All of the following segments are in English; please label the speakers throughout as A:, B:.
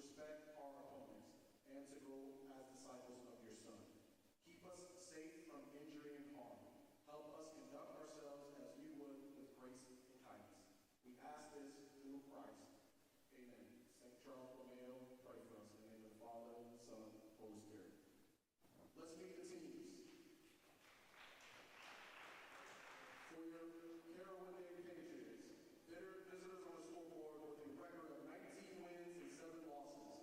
A: respect our opponents, and to grow as disciples of your Son. Keep us safe from injury and harm. Help us conduct ourselves as you would with grace and kindness. We ask this through Christ. Amen. St. Charles Romeo, pray for us in the name of the Father, Son, Holy Spirit. Let's meet the teams. For your Carrollwood Patriots, visitors on the scoreboard with a record of 19 wins and 7 losses.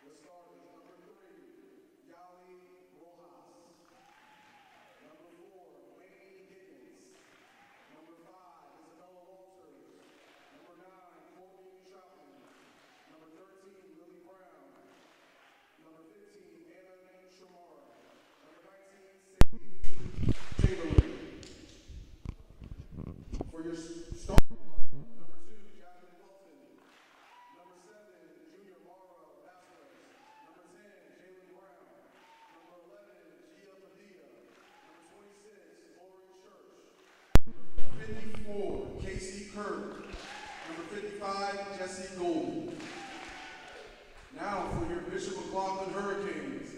A: The starters, number 3, Yali Rojas. Number 4, Wayne Higgins. Number 5, Isabella Walters. Number 9, Courtney Chapman. Number 13, Lily Brown. Number 15, Anna Shamara. Number 19, Chamberlain. For your starting line, number 2, Jasmine Wilson. Number 7, Junior Mara Vasquez. Number 10, Jalen Brown. Number 11, Gia Padilla. Number 26, Lauren Church. Number 54, Casey Kirk. Number 55, Jesse Golden. Now for your Bishop McLaughlin Hurricanes.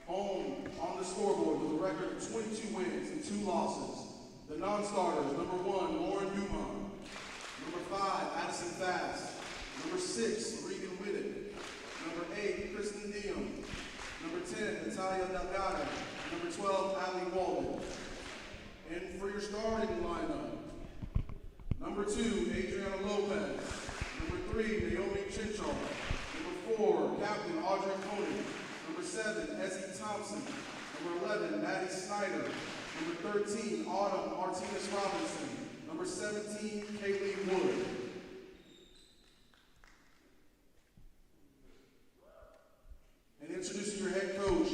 A: Home on the scoreboard with a record of 22 wins and 2 losses. The non-starters, number 1, Lauren Dumont. Number 5, Addison Fast. Number 6, Regan Whittick. Number 8, Kristen Diem. Number 10, Natalia Delgado. Number 12, Ali Walden. And for your starting lineup, number 2, Adriana Lopez. Number 3, Naomi Chinchar. Number 4, Captain Audrey Coney. Number 7, Essie Thompson. Number 11, Maddie Snyder. Number 13, Autumn Martinez Robinson. Number 17, Kaylee Wood. And introducing your head coach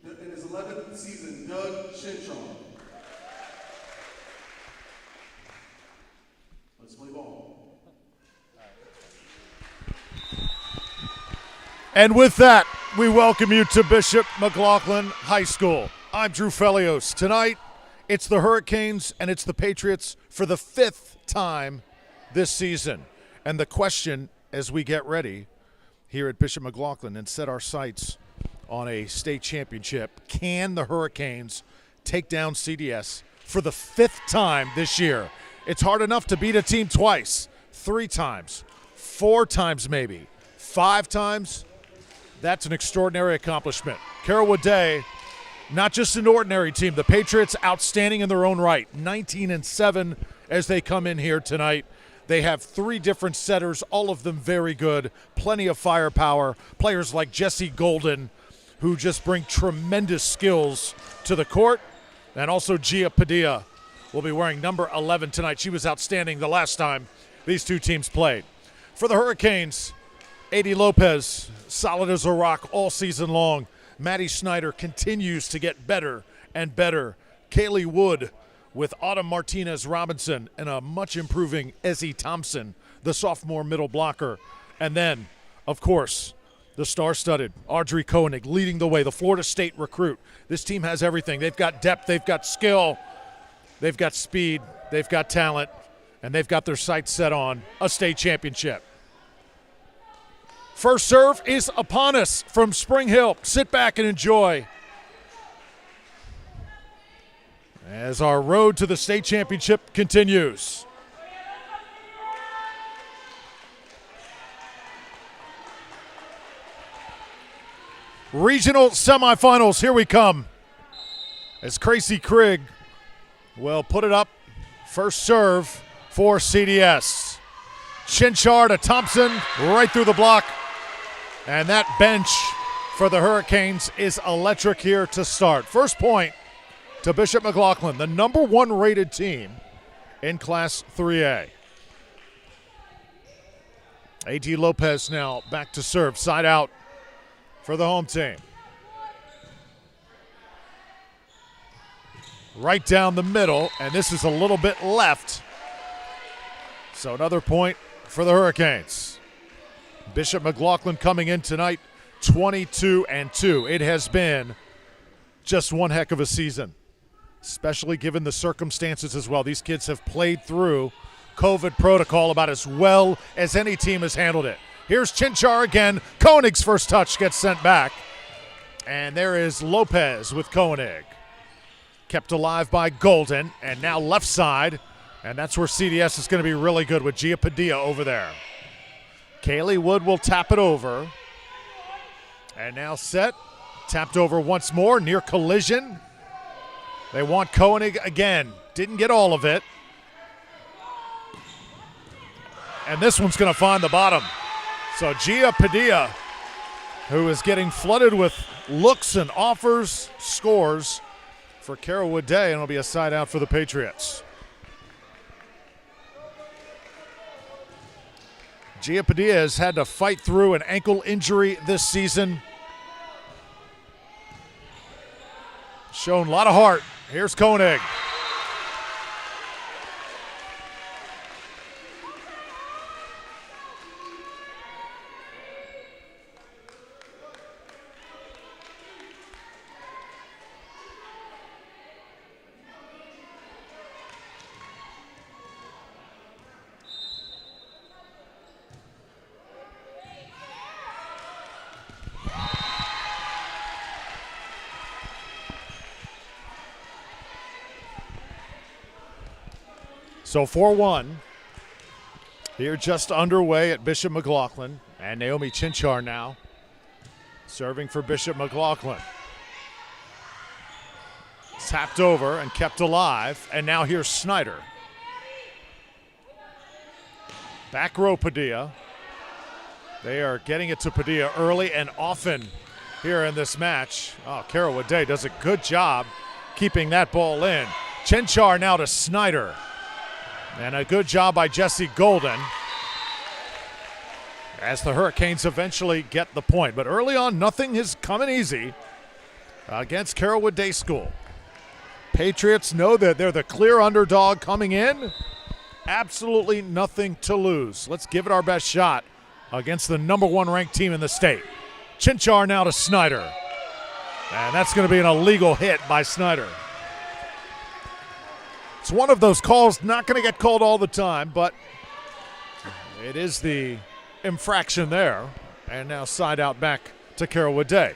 A: in his 11th season, Doug Chinchar. Let's play ball.
B: And with that, we welcome you to Bishop McLaughlin High School. I'm Drew Felios. Tonight, it's the Hurricanes and it's the Patriots for the 5th time this season. And the question as we get ready here at Bishop McLaughlin and set our sights on a state championship, can the Hurricanes take down CDS for the 5th time this year? It's hard enough to beat a team twice, 3 times, 4 times maybe, 5 times. That's an extraordinary accomplishment. Carrollwood Day, not just an ordinary team. The Patriots outstanding in their own right, 19-7 as they come in here tonight. They have 3 different setters, all of them very good, plenty of firepower. Players like Jesse Golden, who just bring tremendous skills to the court, and also Gia Padilla will be wearing number 11 tonight. She was outstanding the last time these 2 teams played. For the Hurricanes, Adi Lopez, solid as a rock all season long. Maddie Snyder continues to get better and better. Kaylee Wood with Autumn Martinez Robinson and a much improving Essie Thompson, the sophomore middle blocker. And then, of course, the star-studded Audrey Koenig leading the way, the Florida State recruit. This team has everything. They've got depth, they've got skill, they've got speed, they've got talent, and they've got their sights set on a state championship. First serve is upon us from Spring Hill. Sit back and enjoy as our road to the state championship continues. Regional semifinals, here we come. As Tracy Krigg will put it up. First serve for CDS. Chinchar to Thompson, right through the block. And that bench for the Hurricanes is electric here to start. First point to Bishop McLaughlin, the number 1 rated team in Class 3A. A.T. Lopez now back to serve, side out for the home team. Right down the middle, and this is a little bit left. So another point for the Hurricanes. Bishop McLaughlin coming in tonight 22-2. It has been just one heck of a season, especially given the circumstances as well. These kids have played through COVID protocol about as well as any team has handled it. Here's Chinchar again. Koenig's first touch gets sent back. And there is Lopez with Koenig. Kept alive by Golden, and now left side. And that's where CDS is going to be really good with Gia Padilla over there. Kaylee Wood will tap it over. And now set. Tapped over once more, near collision. They want Koenig again. Didn't get all of it. And this one's going to find the bottom. So Gia Padilla, who is getting flooded with looks and offers, scores for Carrollwood Day, and it'll be a side out for the Patriots. Gia Padilla has had to fight through an ankle injury this season. Shown a lot of heart. Here's Koenig. So 4-1 here just underway at Bishop McLaughlin, and Naomi Chinchar now serving for Bishop McLaughlin. Tapped over and kept alive, and now here's Snyder. Back row Padilla. They are getting it to Padilla early and often here in this match. Oh, Carrollwood Day does a good job keeping that ball in. Chinchar now to Snyder. And a good job by Jesse Golden as the Hurricanes eventually get the point. But early on, nothing is coming easy against Carrollwood Day School. Patriots know that they're the clear underdog coming in. Absolutely nothing to lose. Let's give it our best shot against the #1 ranked team in the state. Chinchar now to Snyder. And that's going to be an illegal hit by Snyder. It's one of those calls, not going to get called all the time, but it is the infraction there. And now side out back to Carrollwood Day.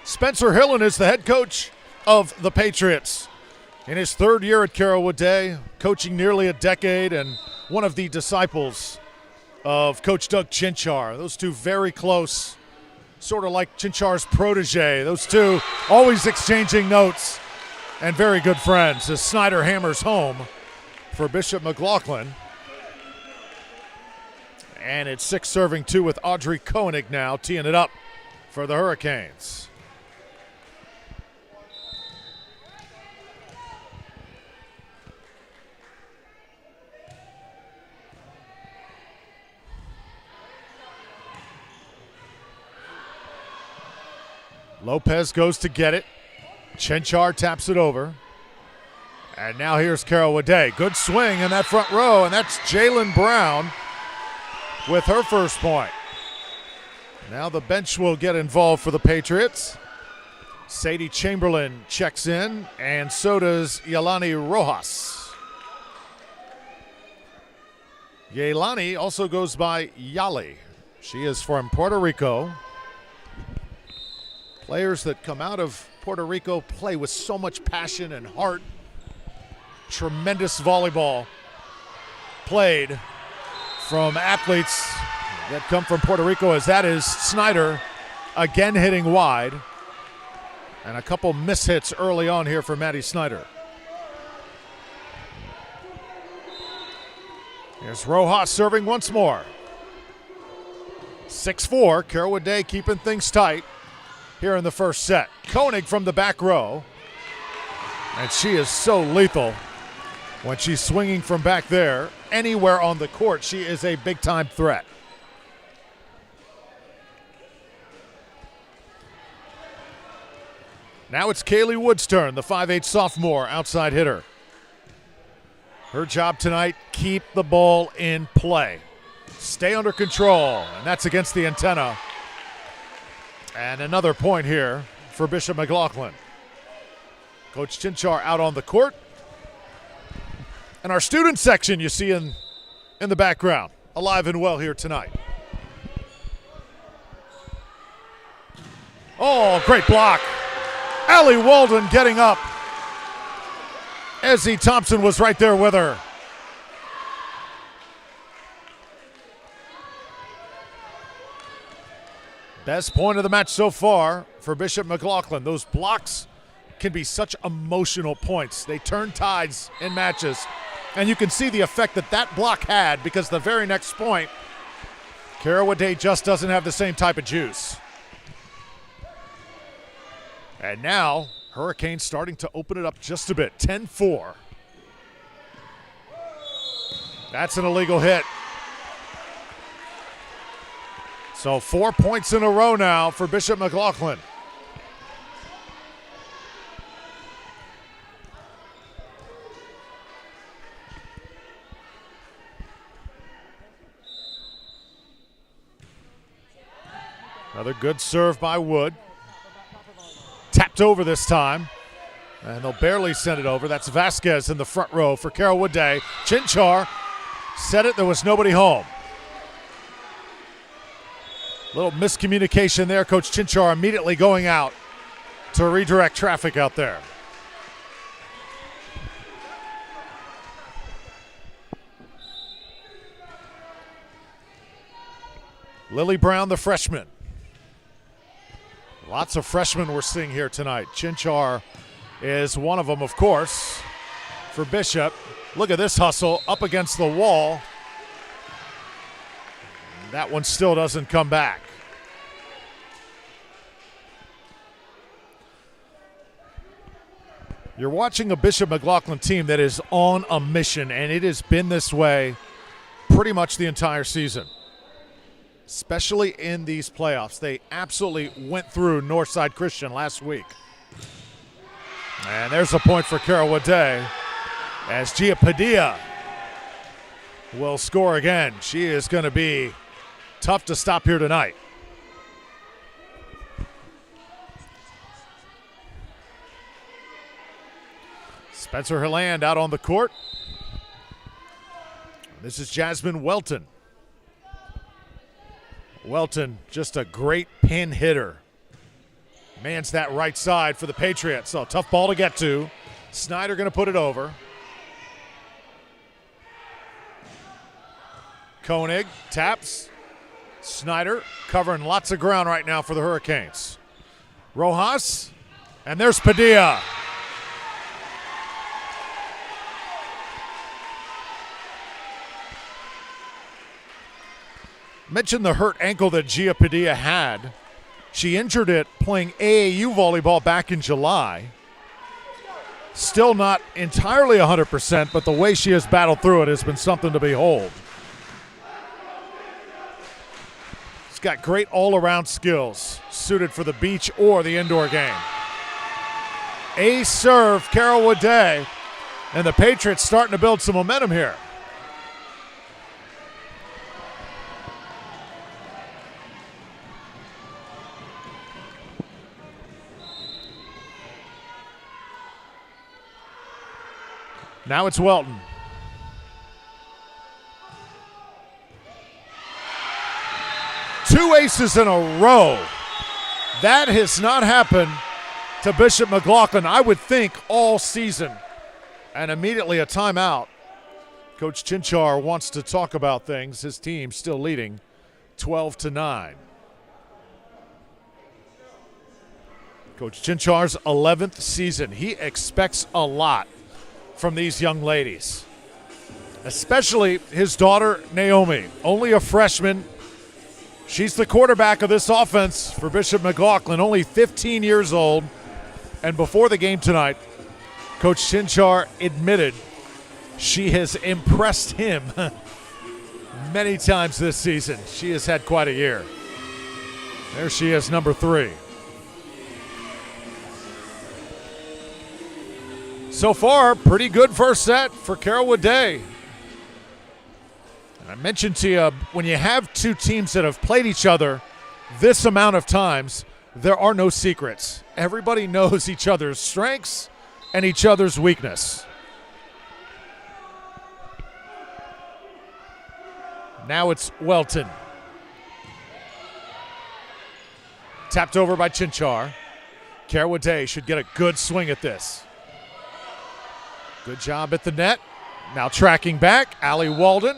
B: Spencer Hillen is the head coach of the Patriots. In his third year at Carrollwood Day, coaching nearly a decade, and one of the disciples of Coach Doug Chinchar. Those two very close, sort of like Chinchar's protege. Those two always exchanging notes. And very good friends as Snyder hammers home for Bishop McLaughlin. And it's 6 serving 2 with Audrey Koenig now teeing it up for the Hurricanes. Lopez goes to get it. Chinchar taps it over. And now here's Carrollwood Day. Good swing in that front row, and that's Jalen Brown with her first point. Now the bench will get involved for the Patriots. Sadie Chamberlain checks in, and so does Yelani Rojas. Yelani also goes by Yali. She is from Puerto Rico. Players that come out of Puerto Rico play with so much passion and heart. Tremendous volleyball played from athletes that come from Puerto Rico, as that is Snyder again hitting wide. And a couple mishits early on here for Maddie Snyder. Here's Rojas serving once more. 6-4, Carrollwood Day keeping things tight here in the first set. Koenig from the back row. And she is so lethal when she's swinging from back there. Anywhere on the court, she is a big-time threat. Now it's Kaylee Wood's turn, the 5'8 sophomore outside hitter. Her job tonight, keep the ball in play. Stay under control, and that's against the antenna. And another point here for Bishop McLaughlin. Coach Chinchar out on the court. And our student section you see in the background, alive and well here tonight. Oh, great block. Allie Walden getting up. Ezzie Thompson was right there with her. Best point of the match so far for Bishop McLaughlin. Those blocks can be such emotional points. They turn tides in matches. And you can see the effect that block had, because the very next point, Carrollwood Day just doesn't have the same type of juice. And now, Hurricanes starting to open it up just a bit, 10-4. That's an illegal hit. So 4 points in a row now for Bishop McLaughlin. Another good serve by Wood. Tapped over this time. And they'll barely send it over. That's Vasquez in the front row for Carrollwood Day. Chinchar set it. There was nobody home. Little miscommunication there. Coach Chinchar immediately going out to redirect traffic out there. Lily Brown, the freshman. Lots of freshmen we're seeing here tonight. Chinchar is one of them, of course, for Bishop. Look at this hustle up against the wall. That one still doesn't come back. You're watching a Bishop McLaughlin team that is on a mission, and it has been this way pretty much the entire season, especially in these playoffs. They absolutely went through Northside Christian last week. And there's a point for Carrollwood Day as Gia Padilla will score again. She is going to be tough to stop here tonight. Spencer Hilland out on the court. This is Jasmine Welton. Welton, just a great pin hitter. Mans that right side for the Patriots. So tough ball to get to. Snyder going to put it over. Koenig taps. Snyder covering lots of ground right now for the Hurricanes. Rojas, and there's Padilla. Mentioned the hurt ankle that Gia Padilla had. She injured it playing AAU volleyball back in July. Still not entirely 100%, but the way she has battled through it has been something to behold. She's got great all-around skills, suited for the beach or the indoor game. Ace serve, Carrollwood Day, and the Patriots starting to build some momentum here. Now it's Welton. Two aces in a row. That has not happened to Bishop McLaughlin, I would think, all season. And immediately a timeout. Coach Chinchar wants to talk about things. His team still leading 12-9. Coach Chinchar's 11th season. He expects a lot from these young ladies, especially his daughter Naomi, only a freshman. She's the quarterback of this offense for Bishop McLaughlin, only 15 years old. And before the game tonight, Coach Chinchar admitted she has impressed him many times this season. She has had quite a year. There she is, number 3. So far, pretty good first set for Carrollwood Day. And I mentioned to you, when you have two teams that have played each other this amount of times, there are no secrets. Everybody knows each other's strengths and each other's weakness. Now it's Welton. Tapped over by Chinchar. Carrollwood should get a good swing at this. Good job at the net. Now tracking back, Ali Walden.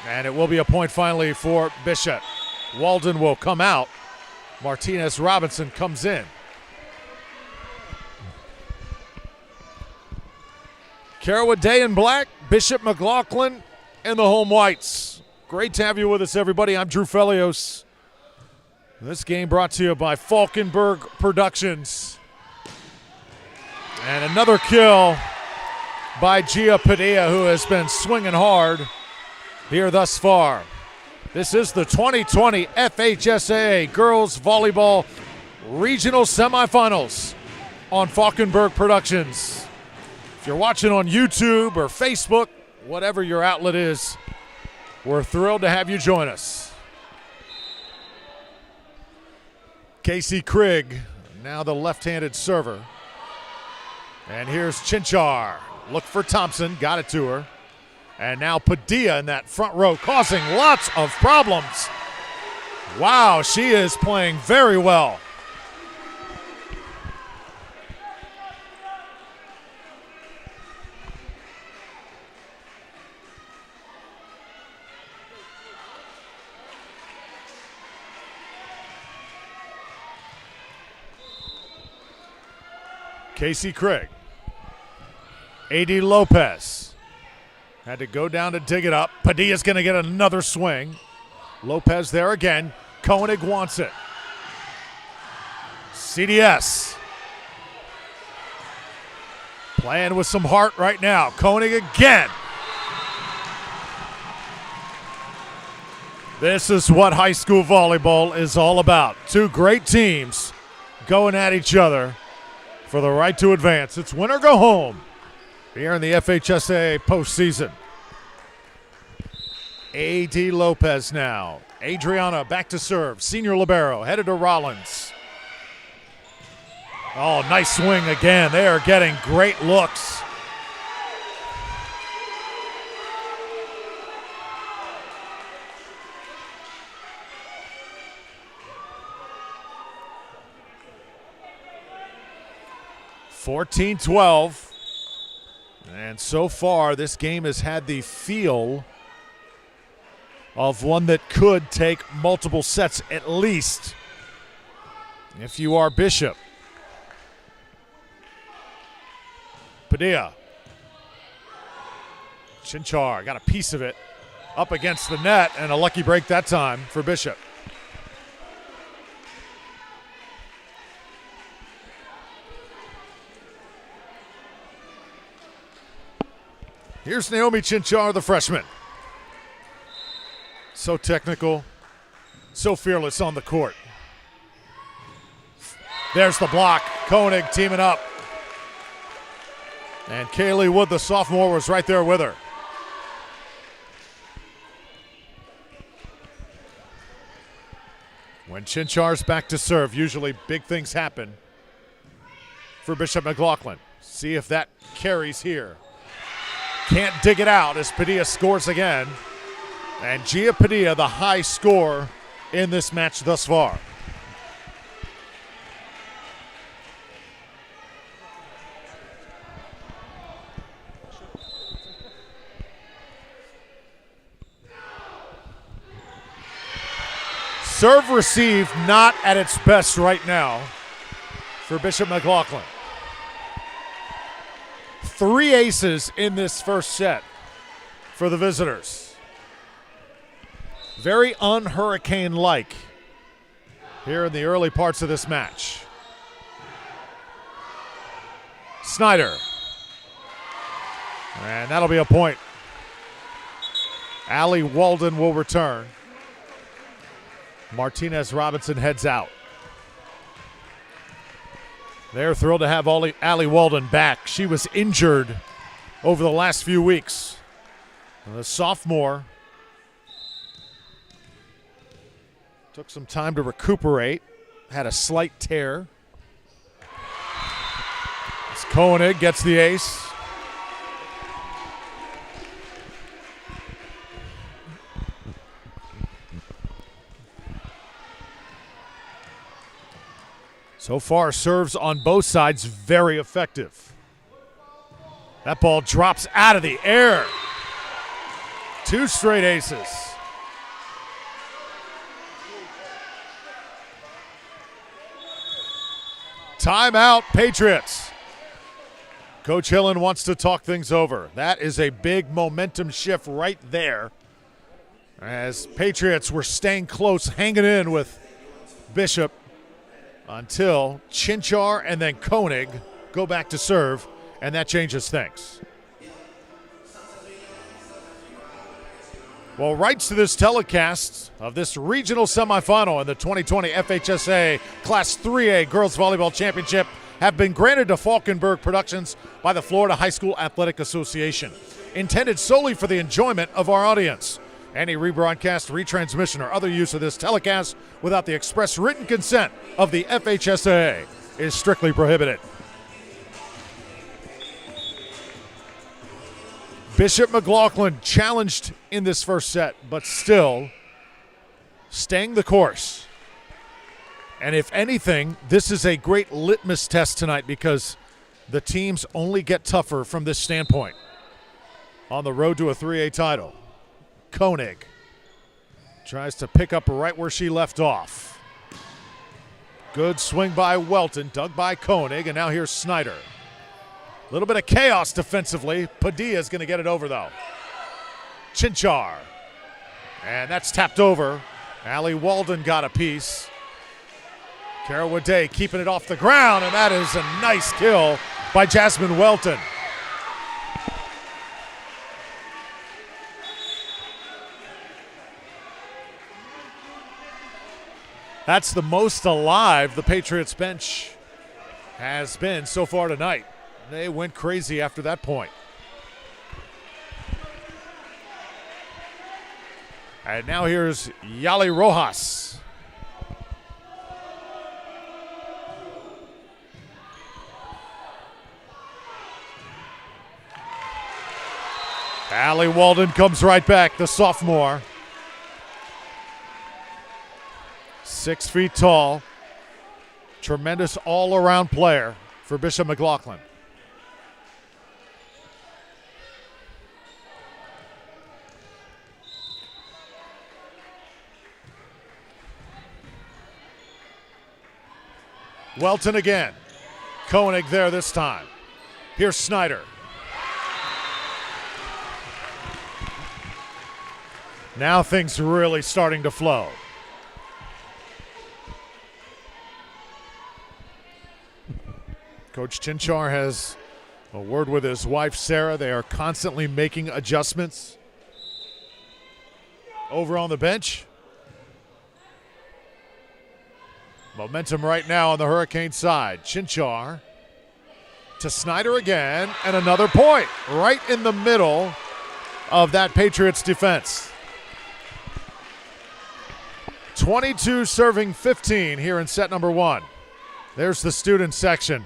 B: And it will be a point finally for Bishop. Walden will come out. Martinez Robinson comes in. Carrollwood in black, Bishop McLaughlin in the home whites. Great to have you with us, everybody. I'm Drew Felios. This game brought to you by Falkenberg Productions. And another kill by Gia Padilla, who has been swinging hard here thus far. This is the 2020 FHSAA Girls Volleyball Regional Semifinals on Falkenberg Productions. If you're watching on YouTube or Facebook, whatever your outlet is, we're thrilled to have you join us. Casey Krigg, now the left-handed server. And here's Chinchar. Look for Thompson, got it to her. And now Padilla in that front row, causing lots of problems. Wow, she is playing very well. Casey Krigg. A.D. Lopez had to go down to dig it up. Padilla's going to get another swing. Lopez there again. Koenig wants it. CDS. Playing with some heart right now. Koenig again. This is what high school volleyball is all about. Two great teams going at each other for the right to advance. It's win or go home here in the FHSAA postseason. A.D. Lopez now. Adriana back to serve. Senior libero headed to Rollins. Oh, nice swing again. They are getting great looks. (14-12). And so far, this game has had the feel of one that could take multiple sets at least if you are Bishop. Padilla. Chinchar got a piece of it up against the net, and a lucky break that time for Bishop. Here's Naomi Chinchar, the freshman. So technical, so fearless on the court. There's the block. Koenig teaming up. And Kaylee Wood, the sophomore, was right there with her. When Chinchar's back to serve, usually big things happen for Bishop McLaughlin. See if that carries here. Can't dig it out as Padilla scores again. And Gia Padilla, the high scorer in this match thus far. Serve receive not at its best right now for Bishop McLaughlin. 3 aces in this first set for the visitors. Very un-Hurricane-like here in the early parts of this match. Snyder. And that'll be a point. Ali Walden will return. Martinez Robinson heads out. They're thrilled to have Ali Walden back. She was injured over the last few weeks. The sophomore took some time to recuperate, had a slight tear. As Koenig gets the ace. So far, serves on both sides very effective. That ball drops out of the air. 2 straight aces. Timeout, Patriots. Coach Hillen wants to talk things over. That is a big momentum shift right there, as Patriots were staying close, hanging in with Bishop until Chinchar and then Koenig go back to serve, and that changes things. Well, rights to this telecast of this regional semifinal in the 2020 FHSAA Class 3A Girls Volleyball Championship have been granted to Falkenberg Productions by the Florida High School Athletic Association, intended solely for the enjoyment of our audience. Any rebroadcast, retransmission, or other use of this telecast without the express written consent of the FHSAA is strictly prohibited. Bishop McLaughlin challenged in this first set, but still staying the course. And if anything, this is a great litmus test tonight because the teams only get tougher from this standpoint. On the road to a 3A title, Koenig tries to pick up right where she left off. Good swing by Welton, dug by Koenig, and now here's Snyder. A little bit of chaos defensively. Padilla's going to get it over, though. Chinchar. And that's tapped over. Allie Walden got a piece. Carrollwood Day keeping it off the ground, and that is a nice kill by Jasmine Welton. That's the most alive the Patriots bench has been so far tonight. They went crazy after that point. And now here's Yali Rojas. Allie Walden comes right back, the sophomore. 6 feet tall. Tremendous all-around player for Bishop McLaughlin. Welton again. Koenig there this time. Here's Snyder. Now things really starting to flow. Coach Chinchar has a word with his wife, Sarah. They are constantly making adjustments. Over on the bench. Momentum right now on the Hurricane side. Chinchar to Snyder again, and another point right in the middle of that Patriots defense. 22 serving 15 here in set number 1. There's the student section.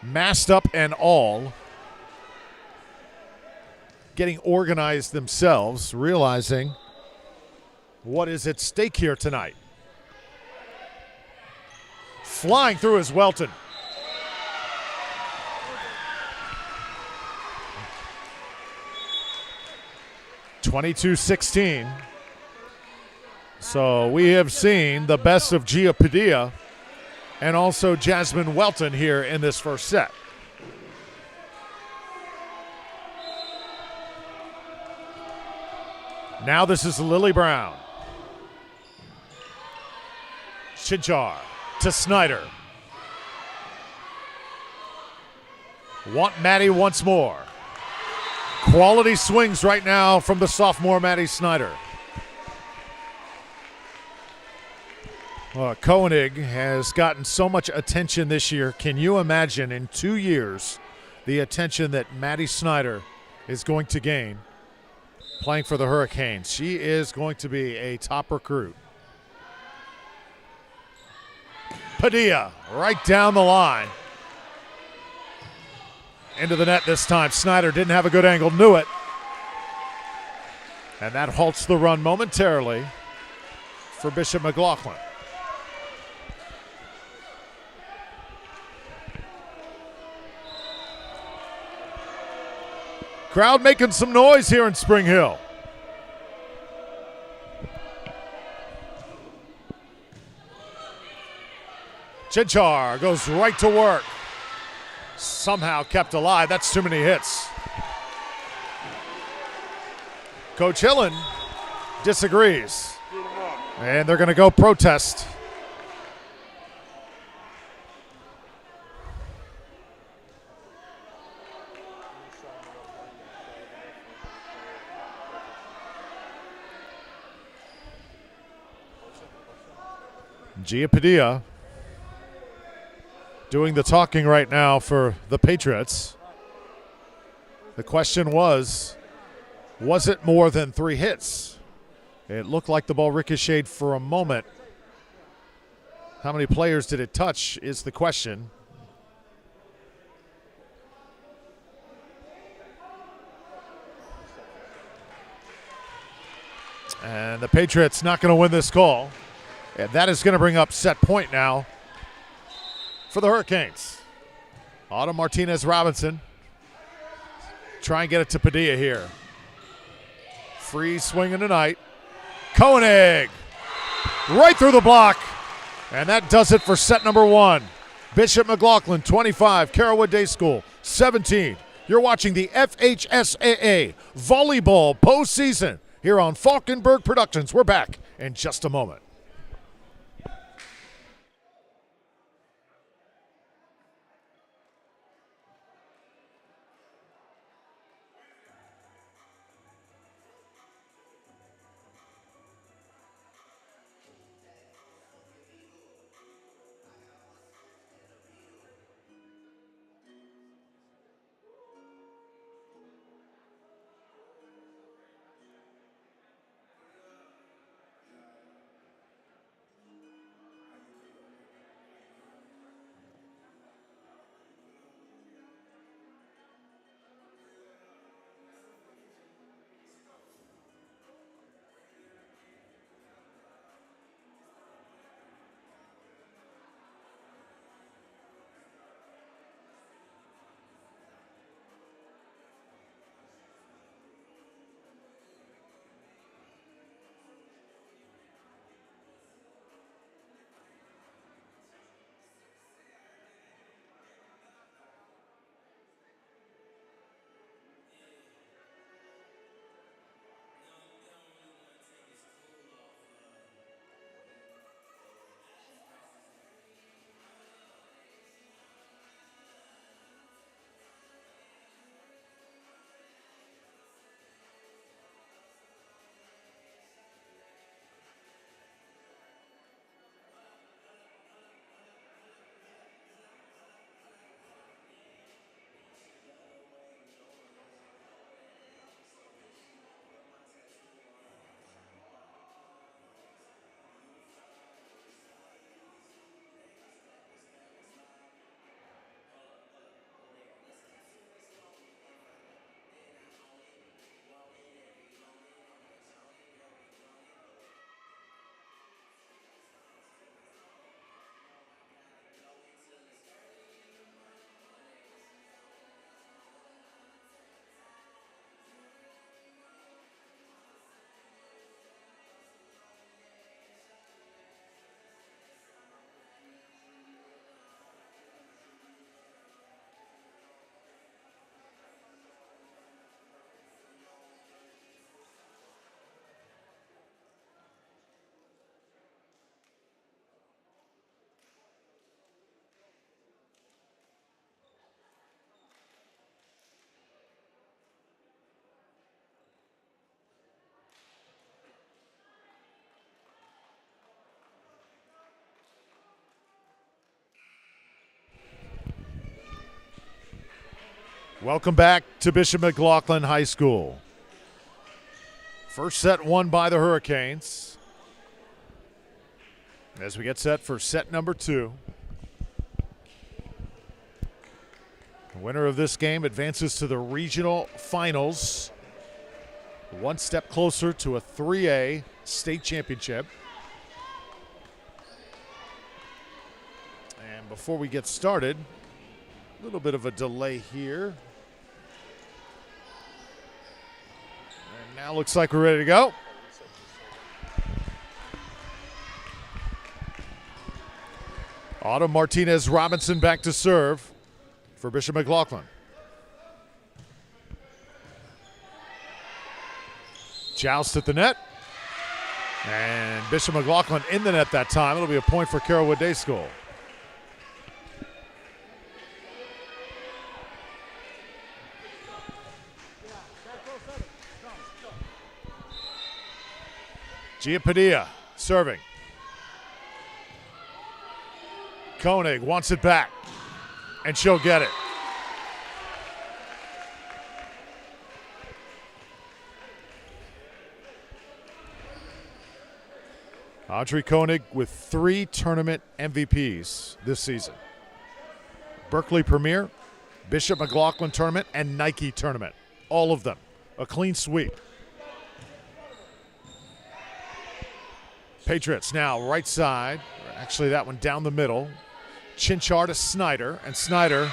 B: Masked up and all. Getting organized themselves, realizing what is at stake here tonight. Flying through is Welton. (22-16). So we have seen the best of Gia Padilla and also Jasmine Welton here in this first set. Now this is Lily Brown. Chinchar to Snyder. Want Maddie once more. Quality swings right now from the sophomore Maddie Snyder. Koenig has gotten so much attention this year. Can you imagine in 2 years the attention that Maddie Snyder is going to gain playing for the Hurricanes? She is going to be a top recruit. Padilla right down the line. Into the net this time. Snyder didn't have a good angle, knew it. And that halts the run momentarily for Bishop McLaughlin. Crowd making some noise here in Spring Hill. Chinchar goes right to work. Somehow kept alive. That's too many hits. Coach Hillen disagrees. And they're going to go protest. Gia Padilla doing the talking right now for the Patriots. The question was it more than 3 hits? It looked like the ball ricocheted for a moment. How many players did it touch is the question. And the Patriots not going to win this call. And that is going to bring up set point now for the Hurricanes. Autumn Martinez-Robinson. Try and get it to Padilla here. Free swinging tonight. Koenig right through the block. And that does it for set number 1. Bishop McLaughlin 25, Carrollwood Day School 17. You're watching the FHSAA Volleyball postseason here on Falkenberg Productions. We're back in just a moment. Welcome back to Bishop McLaughlin High School. First set won by the Hurricanes. As we get set for set number 2. The winner of this game advances to the regional finals. One step closer to a 3A state championship. And before we get started, a little bit of a delay here. Now looks like we're ready to go. Autumn Martinez Robinson back to serve for Bishop McLaughlin. Joust at the net. And Bishop McLaughlin in the net that time. It'll be a point for Carrollwood Day School. Gia Padilla serving. Koenig wants it back, and she'll get it. Audrey Koenig with 3 tournament MVPs this season. Berkeley Premier, Bishop McLaughlin Tournament, and Nike Tournament. All of them. A clean sweep. Patriots now right side. Actually, that one down the middle. Chinchar to Snyder, and Snyder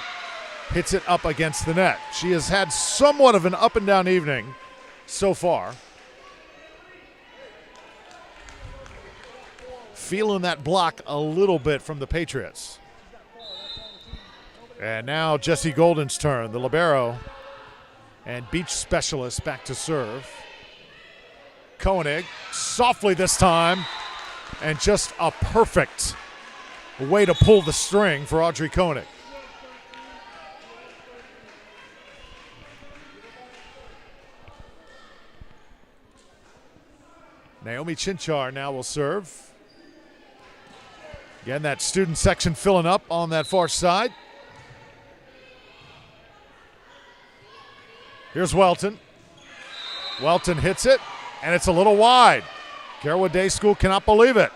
B: hits it up against the net. She has had somewhat of an up and down evening so far. Feeling that block a little bit from the Patriots. And now Jesse Golden's turn, the libero and beach specialist back to serve. Koenig, softly this time, and just a perfect way to pull the string for Audrey Koenig. Naomi Chinchar now will serve. Again, that student section filling up on that far side. Here's Welton. Welton hits it, and it's a little wide. Carrollwood Day School cannot believe it.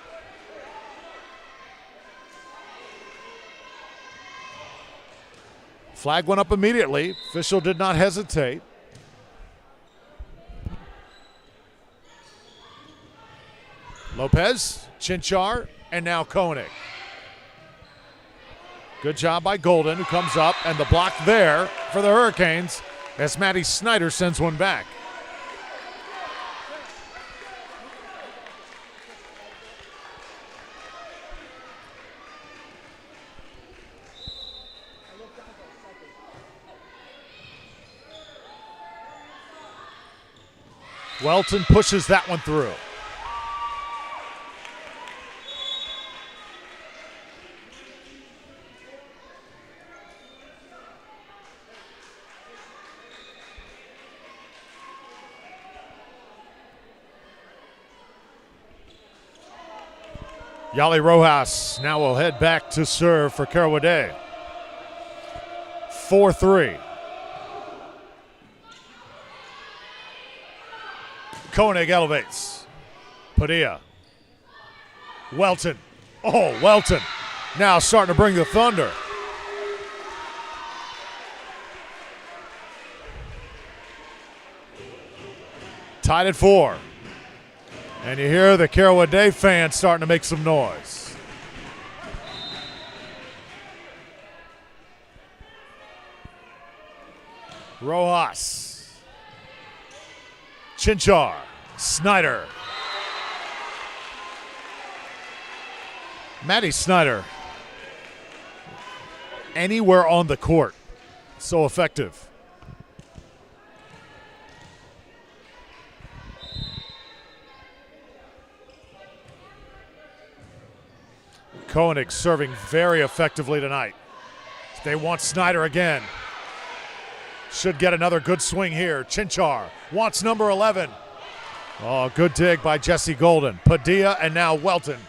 B: Flag went up immediately. Official did not hesitate. Lopez, Chinchar, and now Koenig. Good job by Golden, who comes up, and the block there for the Hurricanes as Maddie Snyder sends one back. Welton pushes that one through. Yali Rojas now will head back to serve for Carrollwood Day. 4-3. Koenig elevates. Padilla. Welton. Oh, Welton now starting to bring the thunder. Tied at 4. And you hear the Carrollwood Day fans starting to make some noise. Rojas. Chinchar. Snyder. Maddie Snyder. Anywhere on the court. So effective. Koenig serving very effectively tonight. They want Snyder again. Should get another good swing here. Chinchar wants number 11. Oh, good dig by Jesse Golden. Padilla and now Welton.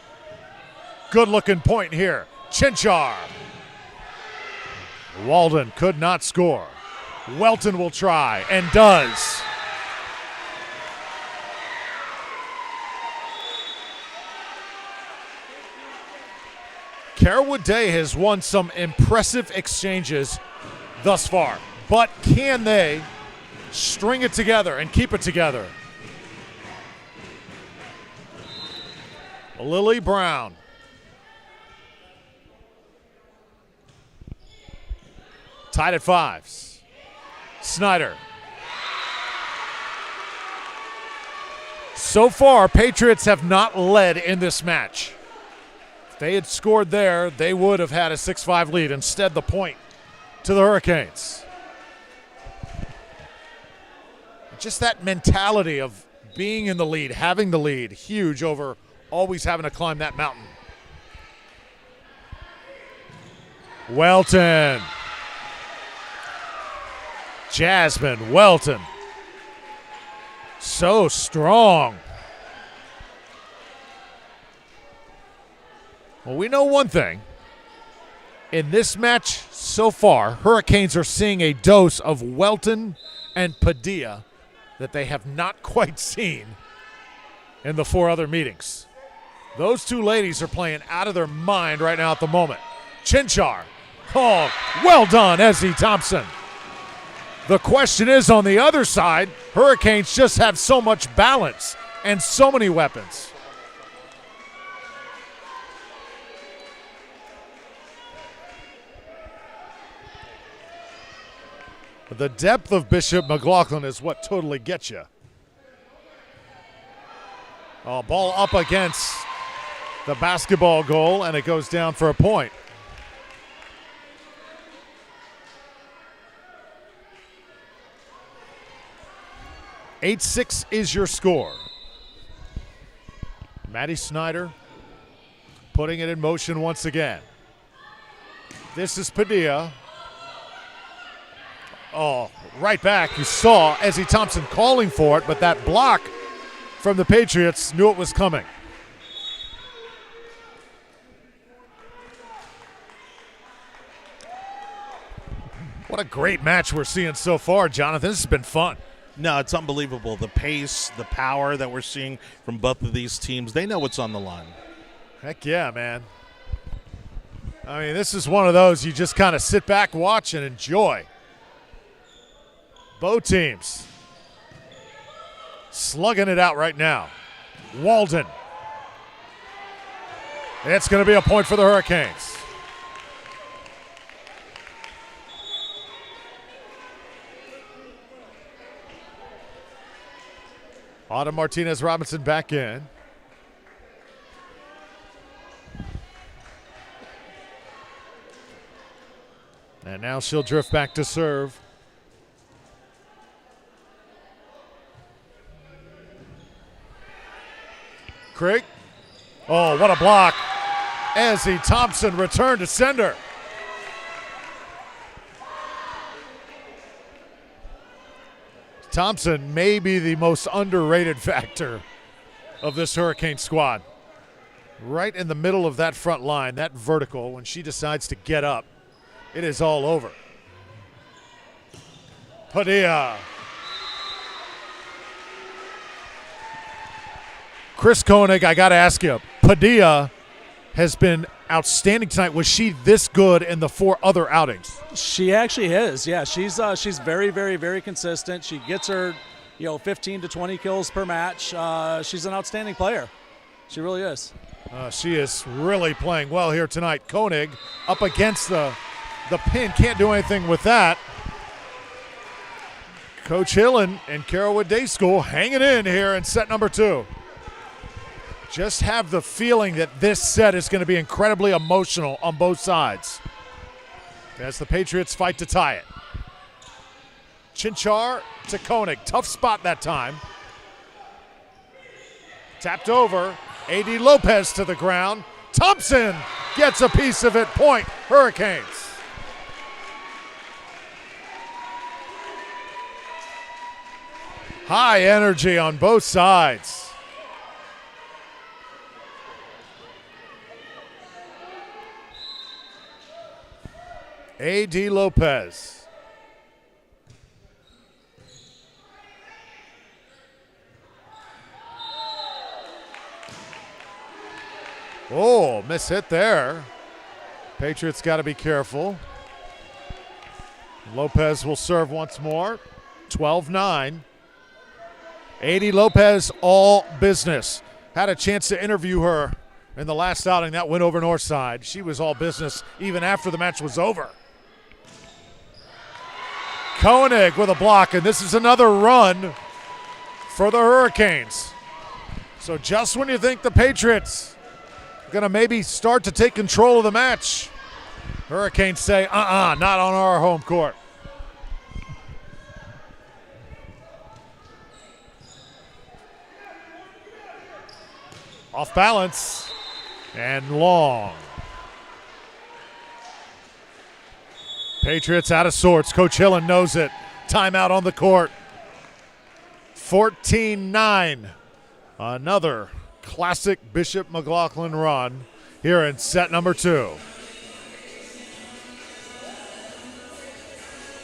B: Good looking point here. Chinchar. Walden could not score. Welton will try and does. Carrollwood Day has won some impressive exchanges thus far, but can they string it together and keep it together? Lily Brown. Tied at 5. Snyder. So far, Patriots have not led in this match. If they had scored there, they would have had a 6-5 lead. Instead, the point to the Hurricanes. Just that mentality of being in the lead, having the lead, huge over always having to climb that mountain. Welton. Jasmine Welton. So strong. Well, we know one thing. In this match so far, Hurricanes are seeing a dose of Welton and Padilla that they have not quite seen in the 4 other meetings. Those 2 ladies are playing out of their mind right now at the moment. Chinchar. Oh, well done, Ezzie Thompson. The question is, on the other side, Hurricanes just have so much balance and so many weapons. The depth of Bishop McLaughlin is what totally gets you. Oh, ball up against the basketball goal, and it goes down for a point. (8-6) is your score. Maddie Snyder putting it in motion once again. This is Padilla. Oh, right back. You saw Ezzie Thompson calling for it, but that block from the Patriots knew it was coming. What a great match we're seeing so far, Jonathan. This has been fun.
C: No, it's unbelievable. The pace, the power that we're seeing from both of these teams. They know what's on the line.
B: Heck yeah, man. I mean, this is one of those you just kind of sit back, watch, and enjoy. Both teams slugging it out right now. Walden. It's going to be a point for the Hurricanes. Autumn Martinez-Robinson back in. And now she'll drift back to serve. Craig. Oh, what a block. Ezzie Thompson returned to sender. Thompson may be the most underrated factor of this Hurricane squad. Right in the middle of that front line, that vertical, when she decides to get up, it is all over. Padilla. Chris Koenig, I got to ask you, Padilla has been outstanding tonight. Was she this good in the 4 other outings?
D: She actually is. Yeah, she's very, very, very consistent. She gets her, 15 to 20 kills per match. She's an outstanding player. She really is.
B: She is really playing well here tonight. Koenig up against the pin. Can't do anything with that. Coach Hill and Carrollwood Day School hanging in here in set number 2. Just have the feeling that this set is going to be incredibly emotional on both sides as the Patriots fight to tie it. Chinchar to Koenig. Tough spot that time. Tapped over. A.D. Lopez to the ground. Thompson gets a piece of it. Point, Hurricanes. High energy on both sides. A.D. Lopez. Oh, miss hit there. Patriots got to be careful. Lopez will serve once more. 12-9. A.D. Lopez, all business. Had a chance to interview her in the last outing. That went over north side. She was all business even after the match was over. Koenig with a block, and this is another run for the Hurricanes. So just when you think the Patriots are going to maybe start to take control of the match, Hurricanes say, not on our home court. Off balance and long. Patriots out of sorts. Coach Hillen knows it. Timeout on the court. 14-9. Another classic Bishop McLaughlin run here in set number 2.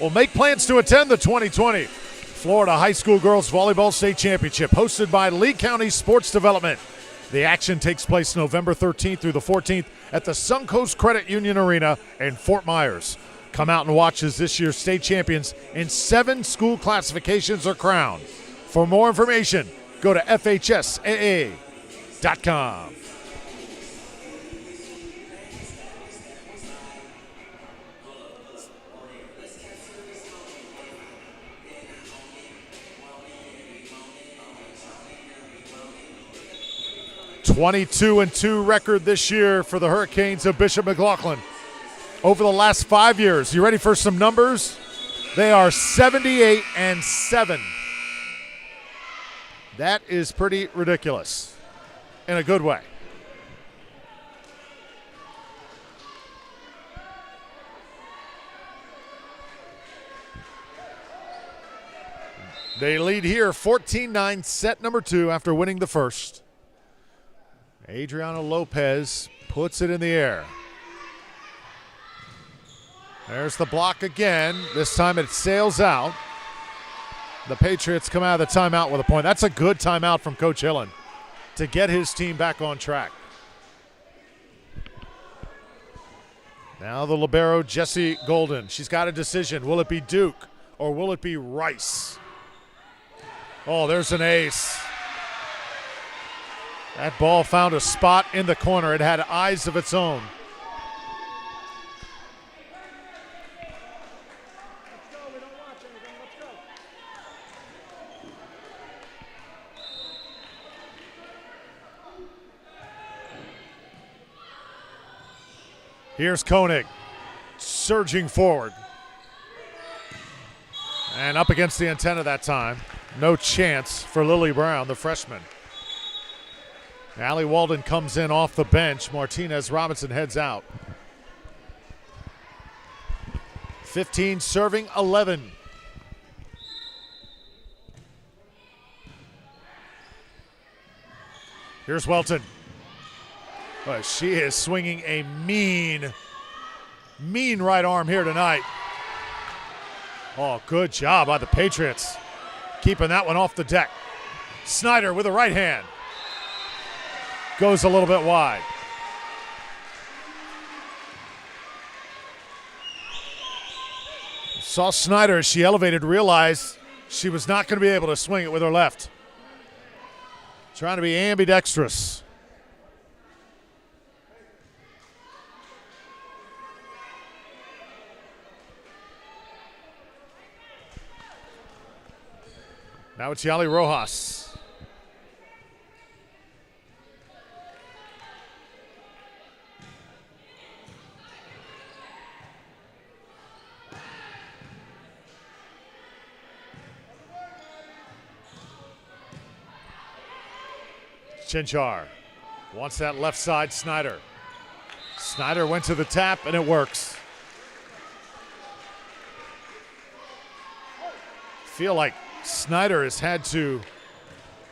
B: Well, make plans to attend the 2020 Florida High School Girls Volleyball State Championship, hosted by Lee County Sports Development. The action takes place November 13th through the 14th at the Suncoast Credit Union Arena in Fort Myers. Come out and watch as this year's state champions in 7 school classifications are crowned. For more information, go to FHSAA.com. (22-2) record this year for the Hurricanes of Bishop McLaughlin. Over the last 5 years, you ready for some numbers? They are 78-7. That is pretty ridiculous in a good way. They lead here 14-9, set number 2 after winning the first. Adriana Lopez puts it in the air. There's the block again. This time it sails out. The Patriots come out of the timeout with a point. That's a good timeout from Coach Hillen to get his team back on track. Now the libero, Jessie Golden. She's got a decision. Will it be Duke or will it be Rice? Oh, there's an ace. That ball found a spot in the corner. It had eyes of its own. Here's Koenig surging forward. And up against the antenna that time. No chance for Lily Brown, the freshman. Allie Walden comes in off the bench. Martinez Robinson heads out. 15 serving 11. Here's Welton. Oh, she is swinging a mean right arm here tonight. Oh, good job by the Patriots. Keeping that one off the deck. Snyder with a right hand. Goes a little bit wide. Saw Snyder as she elevated, realized she was not going to be able to swing it with her left. Trying to be ambidextrous. Now it's Yali Rojas. Chinchar wants that left side. Snyder. Snyder went to the tap and it works. Feel like Snyder has had to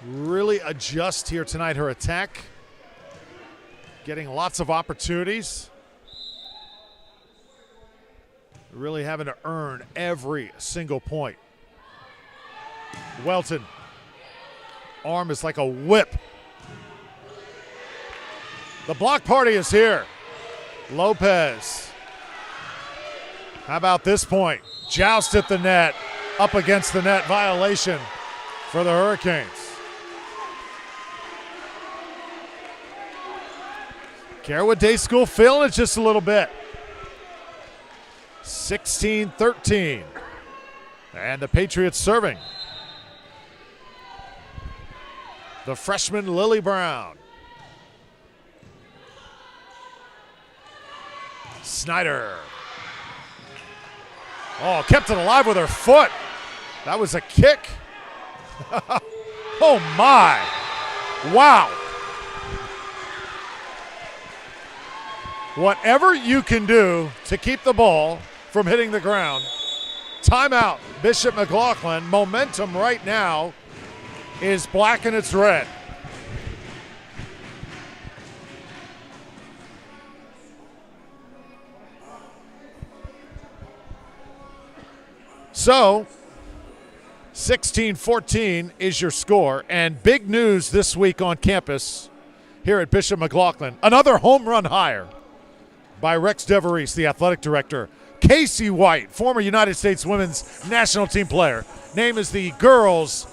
B: really adjust here tonight. Her attack, getting lots of opportunities. Really having to earn every single point. Welton. Arm is like a whip. The block party is here. Lopez. How about this point? Joust at the net. Up against the net. Violation for the Hurricanes. Carrollwood Day School feeling it just a little bit. 16-13. And the Patriots serving. the freshman Lily Brown. Snyder. Oh, kept it alive with her foot. That was a kick. Oh, my. Wow. Whatever you can do to keep the ball from hitting the ground. Timeout, Bishop McLaughlin. Momentum right now is black and it's red. So, 16-14 is your score, and big news this week on campus here at Bishop McLaughlin. Another home run hire by Rex DeVries, the athletic director. Casey White, former United States women's national team player, named as the girls'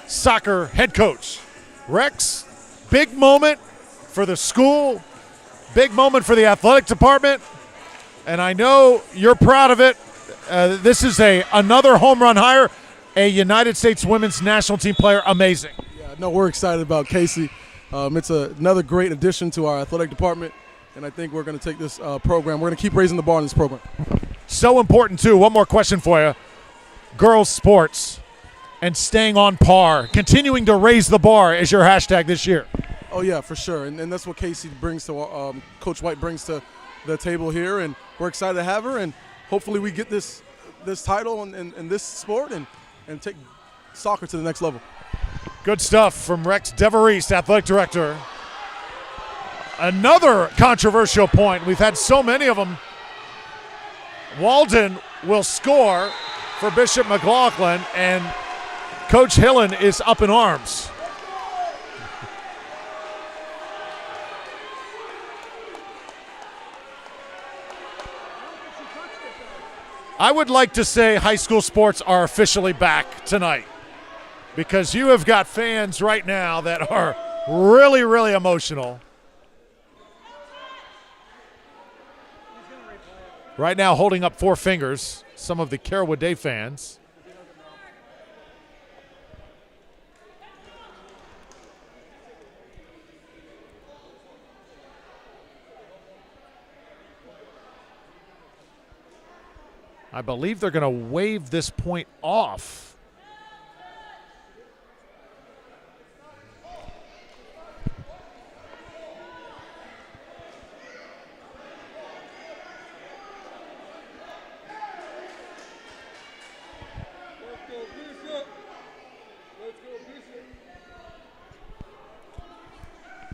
B: soccer head coach. Rex, big moment for the school, big moment for the athletic department, and I know you're proud of it. This is another home run hire, a United States women's national team player. Amazing.
E: Yeah, no, we're excited about Casey. It's another great addition to our athletic department, and I think we're going to take this program. We're going to keep raising the bar in this program.
B: So important, too. One more question for you. Girls sports and staying on par, continuing to raise the bar is your hashtag this year.
E: Oh, yeah, for sure, and that's what Casey brings to Coach White brings to the table here, and we're excited to have her, and hopefully we get this title in this sport and take soccer to the next level.
B: Good stuff from Rex DeVries, athletic director. Another controversial point. We've had so many of them. Walden will score for Bishop McLaughlin, and Coach Hillen is up in arms. I would like to say high school sports are officially back tonight, because you have got fans right now that are really, really emotional. Right now holding up four fingers, some of the Carrollwood Day fans. I believe they're going to wave this point off.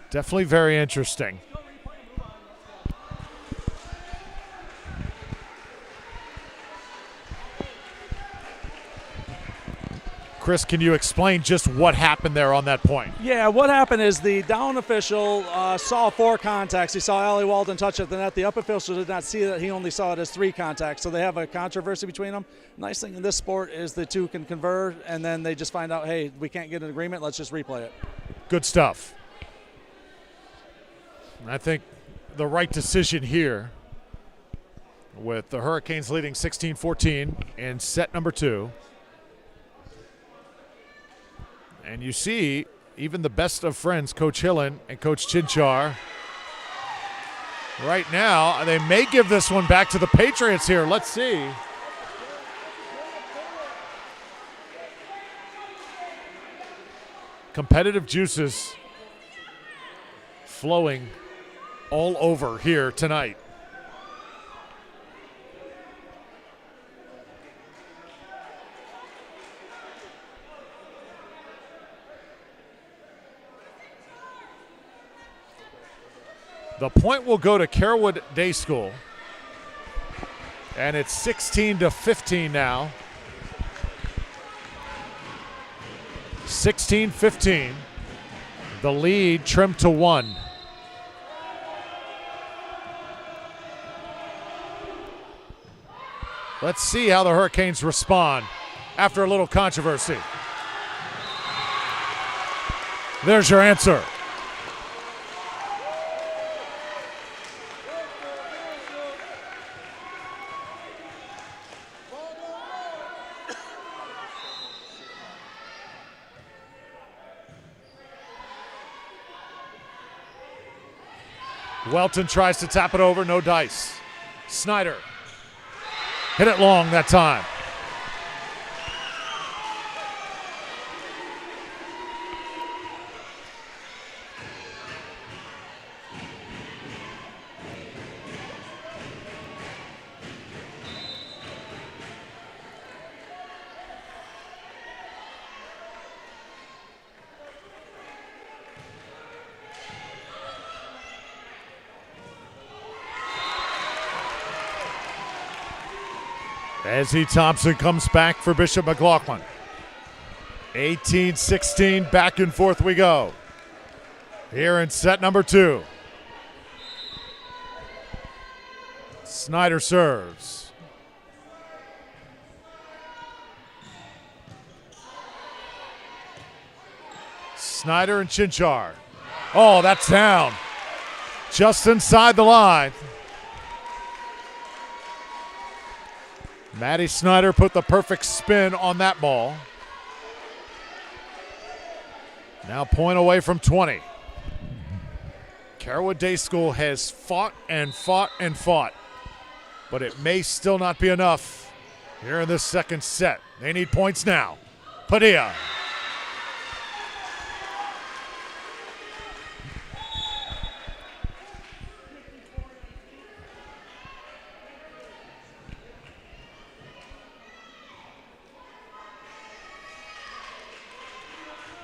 B: Definitely very interesting. Chris, can you explain just what happened there on that point?
D: Yeah, what happened is the down official saw 4 contacts. He saw Allie Walden touch at the net. The up official did not see that. He only saw it as 3 contacts. So they have a controversy between them. Nice thing in this sport is the two can converge, and then they just find out, hey, we can't get an agreement. Let's just replay it.
B: Good stuff. I think the right decision here, with the Hurricanes leading 16-14 in set number 2. And you see even the best of friends, Coach Hillen and Coach Chinchar. Right now, they may give this one back to the Patriots here. Let's see. Competitive juices flowing all over here tonight. The point will go to Carrollwood Day School. And it's 16-15 now. 16-15. The lead trimmed to 1. Let's see how the Hurricanes respond after a little controversy. There's your answer. Welton tries to tap it over, no dice. Snyder hit it long that time. As Thompson comes back for Bishop McLaughlin. 18-16, back and forth we go. Here in set number 2. Snyder serves. Snyder and Chinchar. Oh, that's down. Just inside the line. Maddie Snyder put the perfect spin on that ball. Now point away from 20. Carrollwood Day School has fought and fought and fought, but it may still not be enough here in this second set. They need points now. Padilla.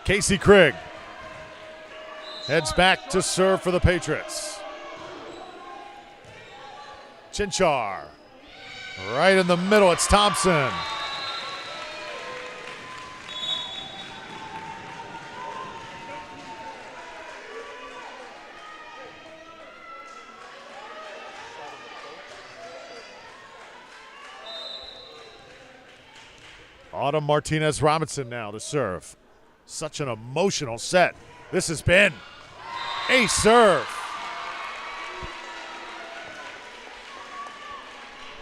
B: Casey Krigg heads back to serve for the Patriots. Chinchar right in the middle. It's Thompson. Autumn Martinez Robinson now to serve. Such an emotional set this has been. A serve.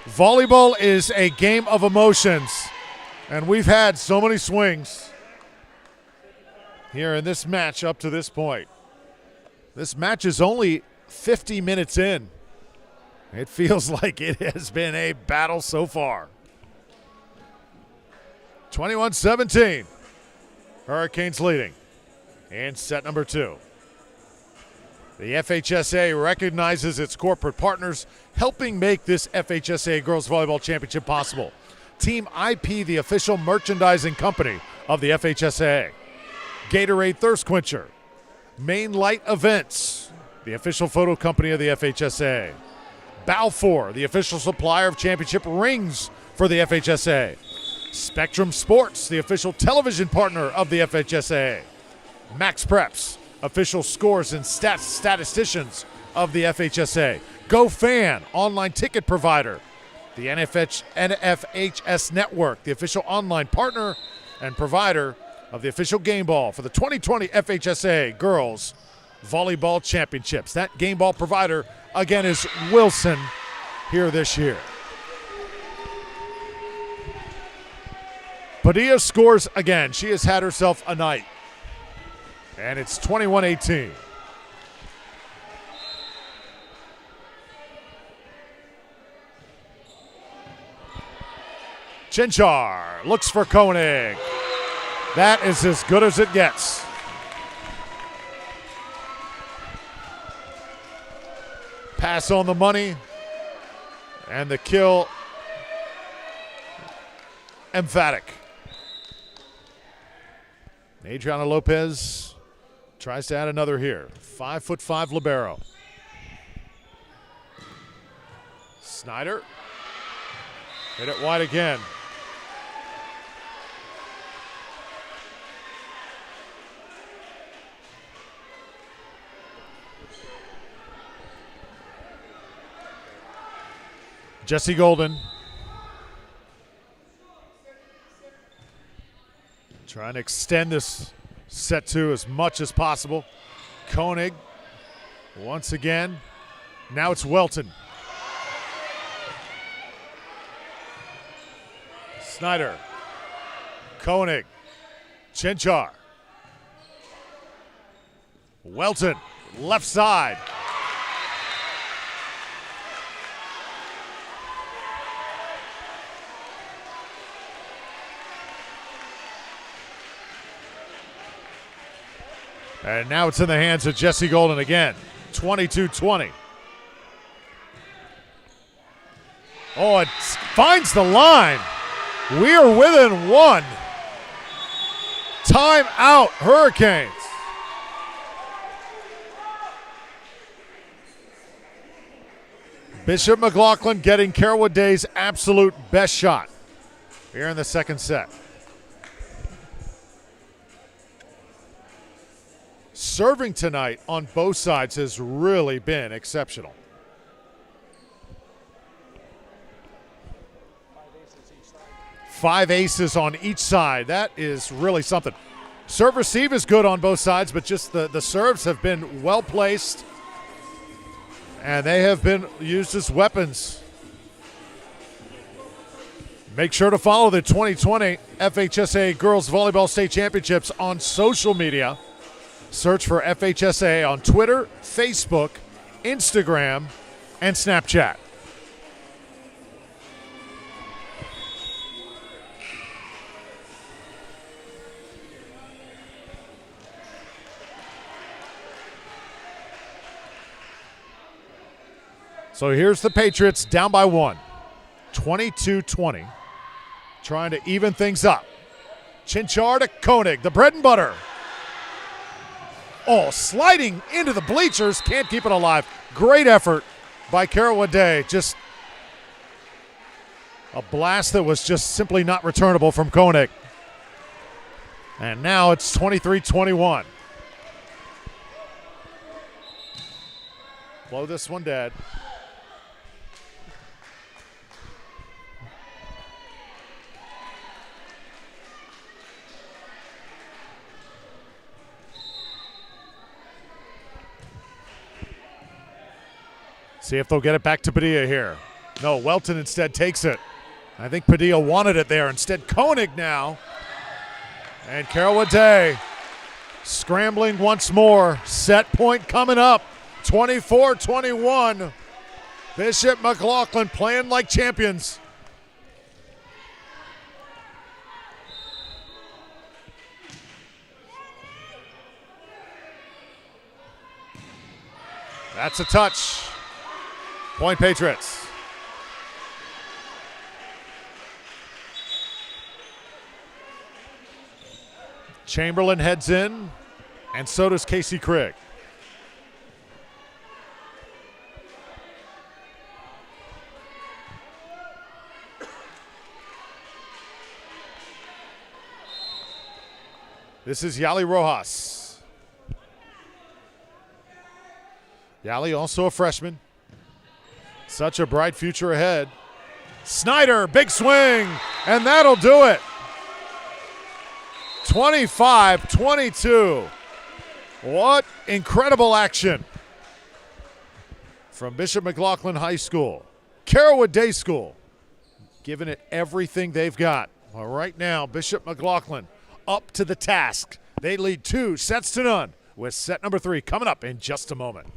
B: Volleyball is a game of emotions, and we've had so many swings here in this match up to this point. This match is only 50 minutes in. It feels like it has been a battle so far. 21-17. Hurricanes leading in set number 2. The FHSAA recognizes its corporate partners helping make this FHSAA Girls Volleyball Championship possible. Team IP, the official merchandising company of the FHSAA. Gatorade Thirst Quencher. Main Light Events, the official photo company of the FHSAA. Balfour, the official supplier of championship rings for the FHSAA. Spectrum Sports, the official television partner of the FHSAA. Max Preps, official scores and statisticians of the FHSAA. GoFan, online ticket provider. The NFHS Network, the official online partner and provider of the official game ball for the 2020 FHSAA Girls Volleyball Championships. That game ball provider, again, is Wilson here this year. Padilla scores again. She has had herself a night. And it's 21-18. Chinchar looks for Koenig. That is as good as it gets. Pass on the money. And the kill emphatic. Adriana Lopez tries to add another here. 5'5" libero. Snyder hit it wide again. Jesse Golden trying to extend this set 2 as much as possible. Koenig once again. Now it's Welton. Snyder. Koenig. Chinchar. Welton, left side. And now it's in the hands of Jesse Golden again. 22-20. Oh, it finds the line. We are within one. Timeout, Hurricanes. Bishop McLaughlin getting Carrollwood Day's absolute best shot here in the second set. Serving tonight on both sides has really been exceptional. Five aces on each side. That is really something. Serve receive is good on both sides, but just the serves have been well placed, and they have been used as weapons. Make sure to follow the 2020 FHSAA Girls Volleyball State Championships on social media. Search for FHSAA on Twitter, Facebook, Instagram, and Snapchat. So here's the Patriots down by one, 22-20, trying to even things up. Chinchar to Koenig, the bread and butter. Oh, sliding into the bleachers, can't keep it alive. Great effort by Carrollwood Day. Just a blast that was just simply not returnable from Koenig. And now it's 23-21. Blow this one dead. See if they'll get it back to Padilla here. No, Welton instead takes it. I think Padilla wanted it there. Instead, Koenig now. And Carrollwood Day scrambling once more. Set point coming up. 24-21. Bishop McLaughlin playing like champions. That's a touch. Point Patriots. Chamberlain heads in, and so does Casey Craig. This is Yali Rojas. Yali, also a freshman. Such a bright future ahead. Snyder, big swing, and that'll do it. 25-22. What incredible action from Bishop McLaughlin High School. Carrollwood Day School, giving it everything they've got. Well, right now, Bishop McLaughlin up to the task. They lead 2-0 with set number 3 coming up in just a moment.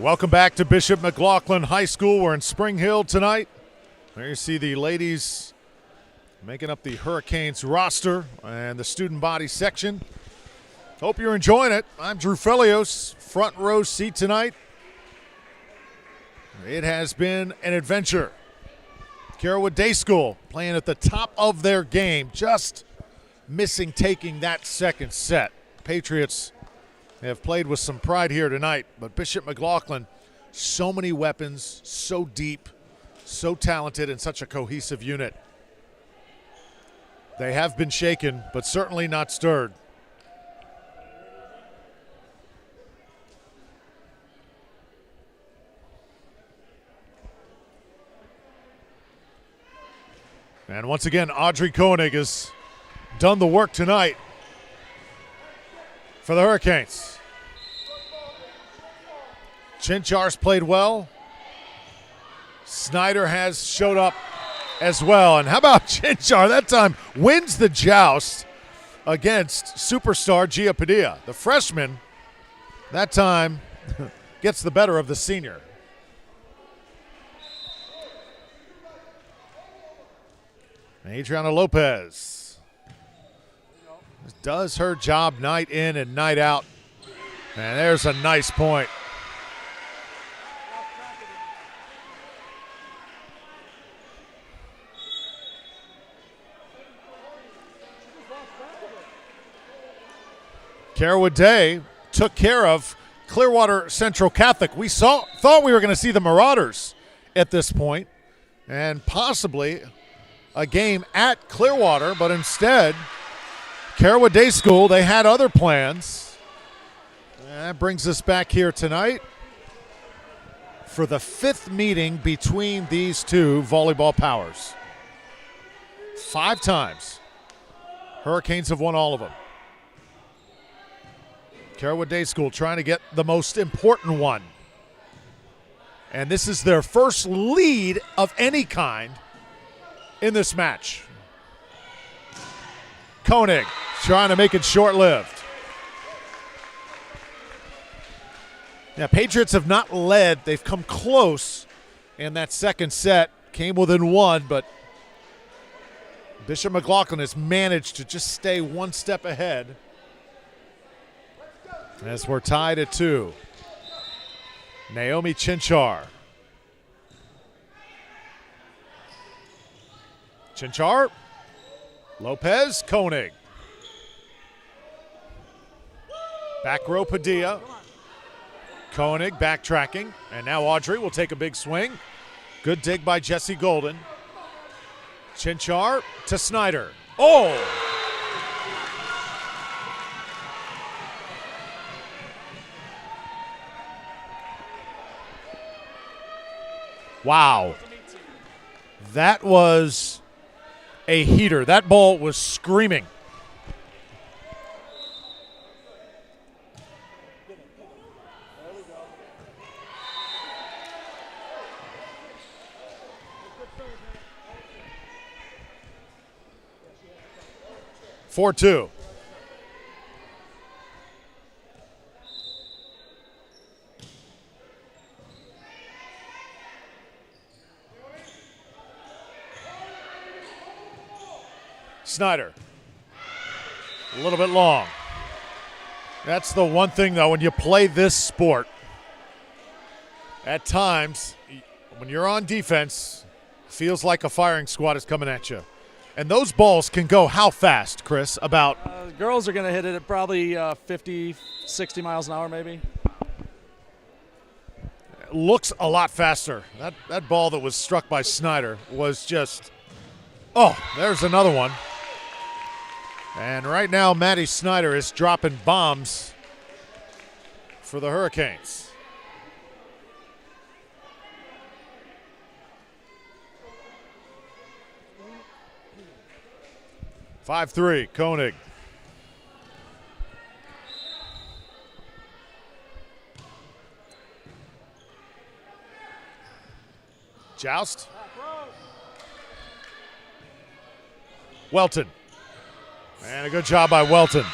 B: Welcome back to Bishop McLaughlin High School. We're in Spring Hill tonight. There you see the ladies making up the Hurricanes roster and the student body section. Hope you're enjoying it. I'm Drew Felios, front row seat tonight. It has been an adventure. Carrollwood Day School playing at the top of their game, just missing taking that second set. Patriots have played with some pride here tonight, but Bishop McLaughlin, so many weapons, so deep, so talented, and such a cohesive unit. They have been shaken, but certainly not stirred. And once again, Audrey Koenig has done the work tonight for the Hurricanes. Chinchar's played well. Snyder has showed up as well. And how about Chinchar? That time wins the joust against superstar Gia Padilla. The freshman, that time, gets the better of the senior. Adriana Lopez does her job night in and night out. And there's a nice point. Carrollwood Day took care of Clearwater Central Catholic. We thought we were going to see the Marauders at this point and possibly a game at Clearwater, but instead, Carrollwood Day School, they had other plans. And that brings us back here tonight for the 5th meeting between these two volleyball powers. 5 times. Hurricanes have won all of them. Carrollwood Day School trying to get the most important one. And this is their first lead of any kind in this match. Koenig trying to make it short-lived. Now, Patriots have not led. They've come close in that second set. Came within 1, but Bishop McLaughlin has managed to just stay one step ahead as we're tied at 2. Naomi Chinchar. Chinchar, Lopez, Koenig. Back row Padilla. Koenig backtracking. And now Audrey will take a big swing. Good dig by Jesse Golden. Chinchar to Snyder. Oh! Wow. That was a heater. That ball was screaming. Four 2. Snyder, a little bit long. That's the one thing, though, when you play this sport, at times, when you're on defense, feels like a firing squad is coming at you. And those balls can go how fast, Chris? About
D: girls are going to hit it at probably 50, 60 miles an hour maybe.
B: Looks a lot faster. That ball that was struck by Snyder was just, oh, there's another one. And right now, Maddie Snyder is dropping bombs for the Hurricanes. Five 3, Koenig. Joust. Welton. And a good job by Welton.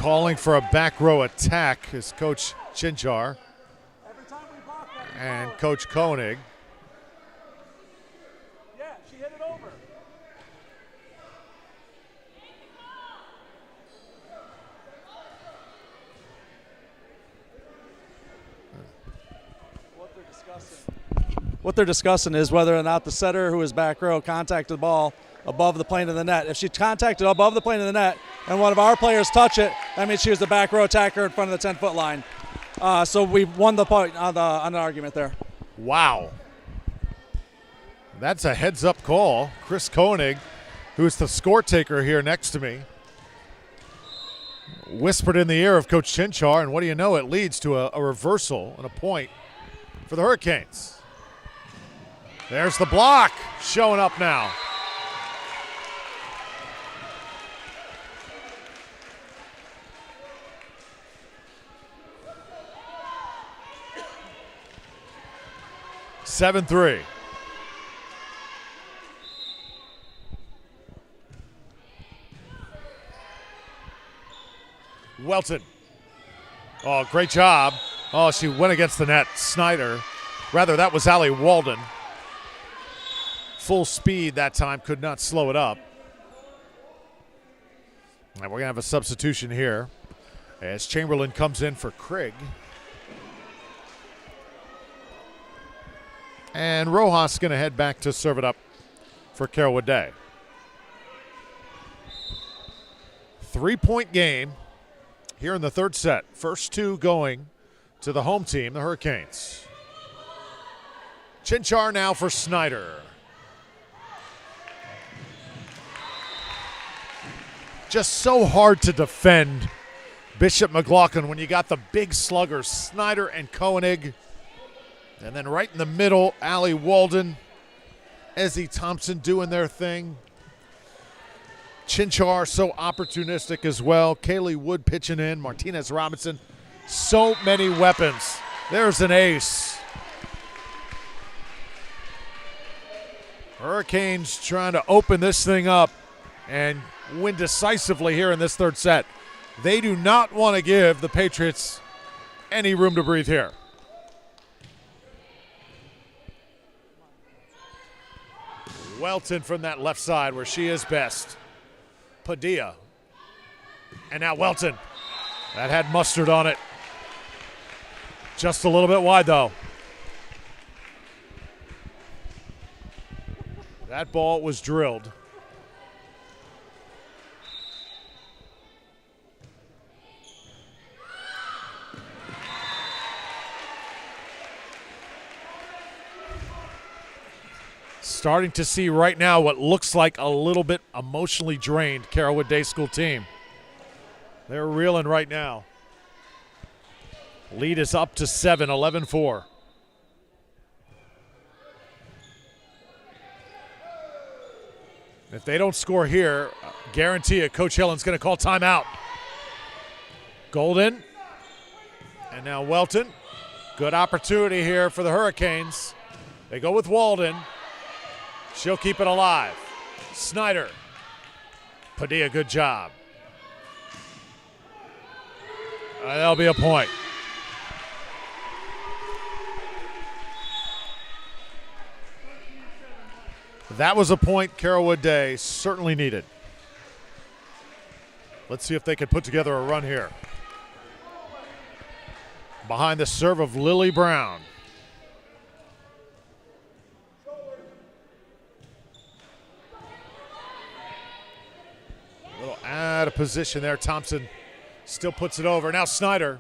B: Calling for a back row attack is Coach Chinchar and Coach Koenig.
D: Yeah, she hit it over. What they're discussing is whether or not the setter who is back row contacted the ball above the plane of the net. If she contacted above the plane of the net and one of our players touch it, that means she was the back row attacker in front of the 10-foot line. So we won the point on the argument there.
B: Wow. That's a heads-up call. Chris Koenig, who's the score taker here next to me, whispered in the ear of Coach Chinchar, and what do you know? It leads to a reversal and a point for the Hurricanes. There's the block showing up now. Seven, 3. Welton. Oh, great job. Oh, she went against the net. Snyder. Rather, that was Allie Walden. Full speed that time, could not slow it up. And we're going to have a substitution here as Chamberlain comes in for Craig. And Rojas going to head back to serve it up for Carrollwood Day. 3-point game here in the third set. First two going to the home team, the Hurricanes. Chinchar now for Snyder. Just so hard to defend Bishop McLaughlin when you got the big sluggers, Snyder and Koenig. And then right in the middle, Allie Walden, Ezzie Thompson doing their thing. Chinchar so opportunistic as well. Kaylee Wood pitching in, Martinez Robinson. So many weapons. There's an ace. Hurricanes trying to open this thing up and win decisively here in this third set. They do not want to give the Patriots any room to breathe here. Welton from that left side where she is best. Padilla. And now Welton. That had mustard on it. Just a little bit wide though. That ball was drilled. Starting to see right now what looks like a little bit emotionally drained Carrollwood Day School team. They're reeling right now. Lead is up to 7, 11-4. If they don't score here, guarantee it, Coach Hillen's going to call timeout. Golden. And now Welton. Good opportunity here for the Hurricanes. They go with Walden. She'll keep it alive. Snyder. Padilla, good job. That'll be a point. That was a point Carrollwood Day certainly needed. Let's see if they can put together a run here. Behind the serve of Lily Brown. A little out of position there. Thompson still puts it over. Now Snyder.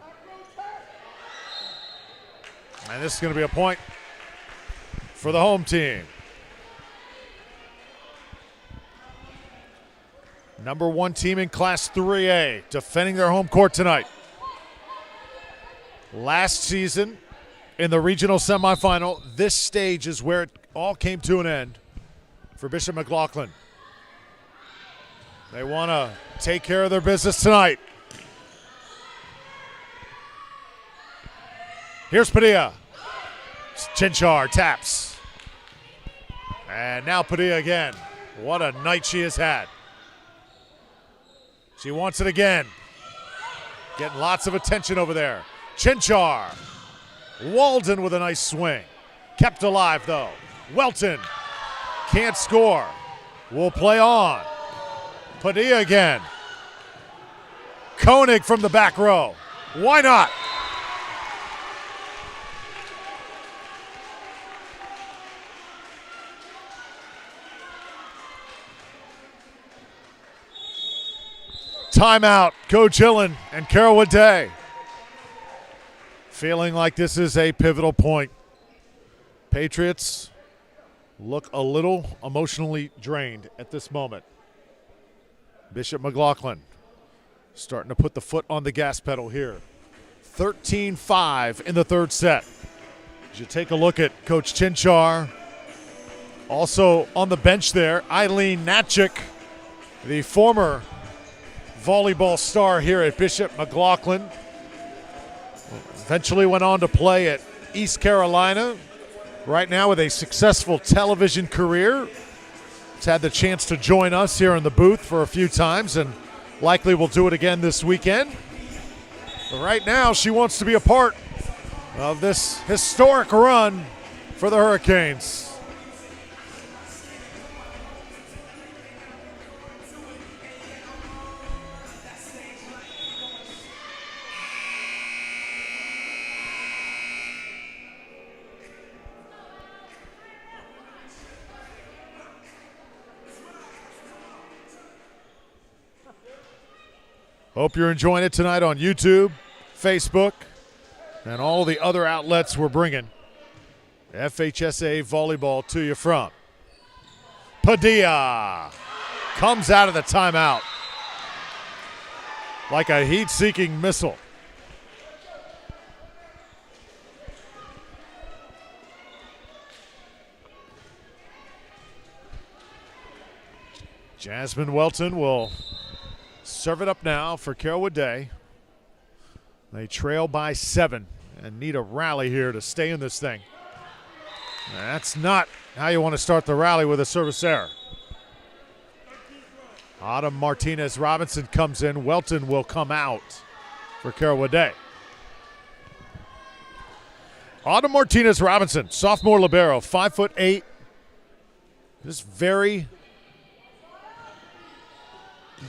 B: And this is going to be a point for the home team. Number 1 team in Class 3A, defending their home court tonight. Last season in the regional semifinal, this stage is where it all came to an end for Bishop McLaughlin. They want to take care of their business tonight. Here's Padilla. Chinchar taps. And now Padilla again. What a night she has had. She wants it again. Getting lots of attention over there. Chinchar. Walden with a nice swing. Kept alive, though. Welton can't score. Will play on. Padilla again. Koenig from the back row. Why not? Timeout, Coach Hillen and Carrollwood Day. Feeling like this is a pivotal point. Patriots look a little emotionally drained at this moment. Bishop McLaughlin starting to put the foot on the gas pedal here. 13-5 in the third set. As you take a look at Coach Chinchar, also on the bench there, Eileen Natchik, the former volleyball star here at Bishop McLaughlin. Eventually went on to play at East Carolina. Right now with a successful television career. Has had the chance to join us here in the booth for a few times and likely will do it again this weekend. But right now she wants to be a part of this historic run for the Hurricanes. Hope you're enjoying it tonight on YouTube, Facebook, and all the other outlets we're bringing FHSAA volleyball to you from. Padilla comes out of the timeout like a heat-seeking missile. Jasmine Welton will serve it up now for Carrollwood Day. They trail by 7 and need a rally here to stay in this thing. That's not how you want to start the rally with a service error. Autumn Martinez-Robinson comes in. Welton will come out for Carrollwood Day. Autumn Martinez-Robinson, sophomore libero, 5'8". Just very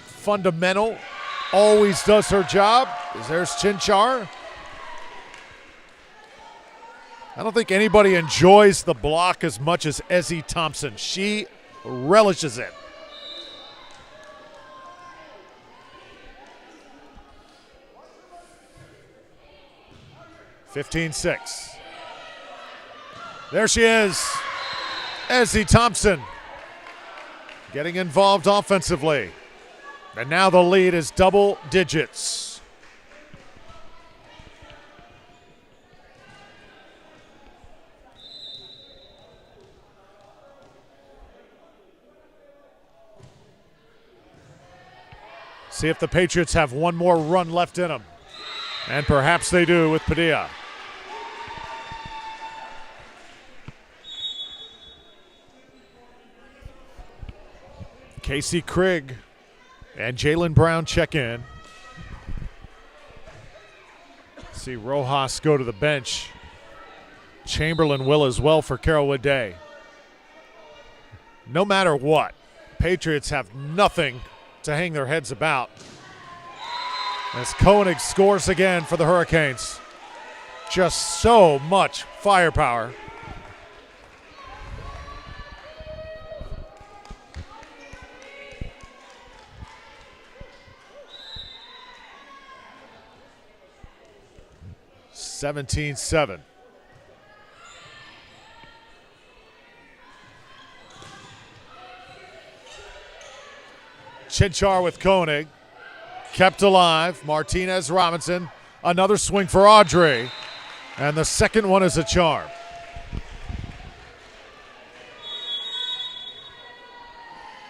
B: fundamental, always does her job. There's Chinchar. I don't think anybody enjoys the block as much as Ezzie Thompson. She relishes it. (15-6). There she is, Ezzie Thompson, getting involved offensively. And now the lead is double digits. See if the Patriots have one more run left in them. And perhaps they do with Padilla. Casey Krigg and Jalen Brown check in. See Rojas go to the bench. Chamberlain will as well for Carrollwood Day. No matter what, Patriots have nothing to hang their heads about. As Koenig scores again for the Hurricanes. Just so much firepower. (17-7). Chinchar with Koenig. Kept alive. Martinez-Robinson. Another swing for Audrey. And the second one is a charm.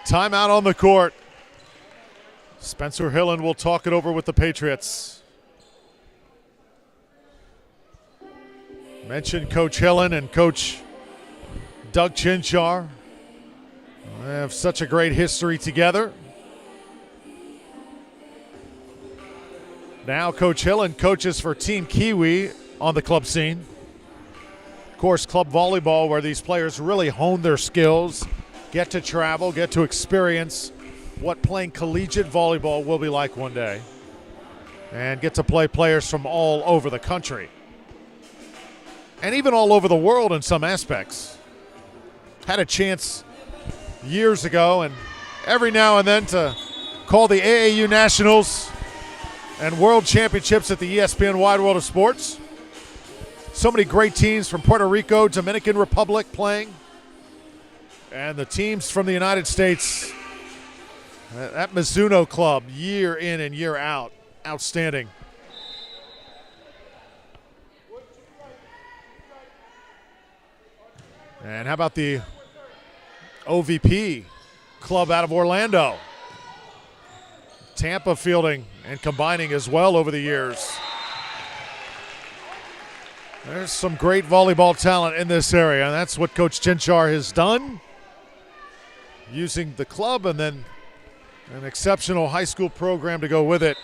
B: Timeout on the court. Spencer Hillen will talk it over with the Patriots. Mentioned Coach Hillen and Coach Doug Chinchar. They have such a great history together. Now Coach Hillen coaches for Team Kiwi on the club scene. Of course, club volleyball, where these players really hone their skills, get to travel, get to experience what playing collegiate volleyball will be like one day, and get to play players from all over the country and even all over the world in some aspects. Had a chance years ago and every now and then to call the AAU Nationals and World Championships at the ESPN Wide World of Sports. So many great teams from Puerto Rico, Dominican Republic playing, and the teams from the United States. That Mizuno club, year in and year out, outstanding. And how about the OVP club out of Orlando? Tampa fielding and combining as well over the years. There's some great volleyball talent in this area, and that's what Coach Chinchar has done, using the club and then an exceptional high school program to go with it,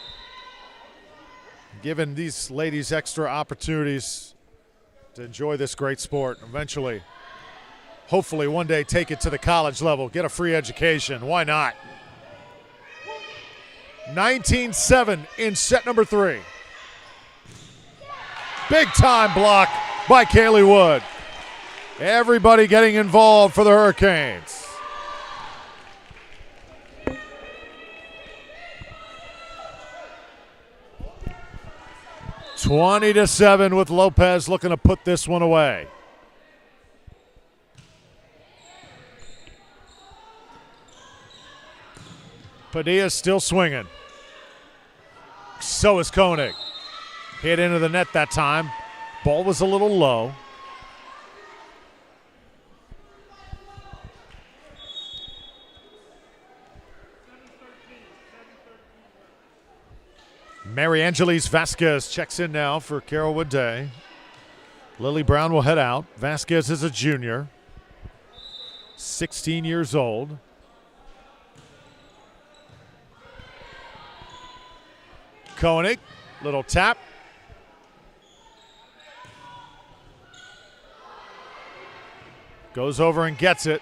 B: giving these ladies extra opportunities to enjoy this great sport. Eventually, hopefully one day take it to the college level, get a free education. Why not? 19-7 in set number 3. Big time block by Kaylee Wood. Everybody getting involved for the Hurricanes. (20-7) with Lopez looking to put this one away. Padilla still swinging. So is Koenig. Hit into the net that time. Ball was a little low. Mary Angeles Vasquez checks in now for Carrollwood Day. Lily Brown will head out. Vasquez is a junior, 16 years old. Koenig, little tap. Goes over and gets it.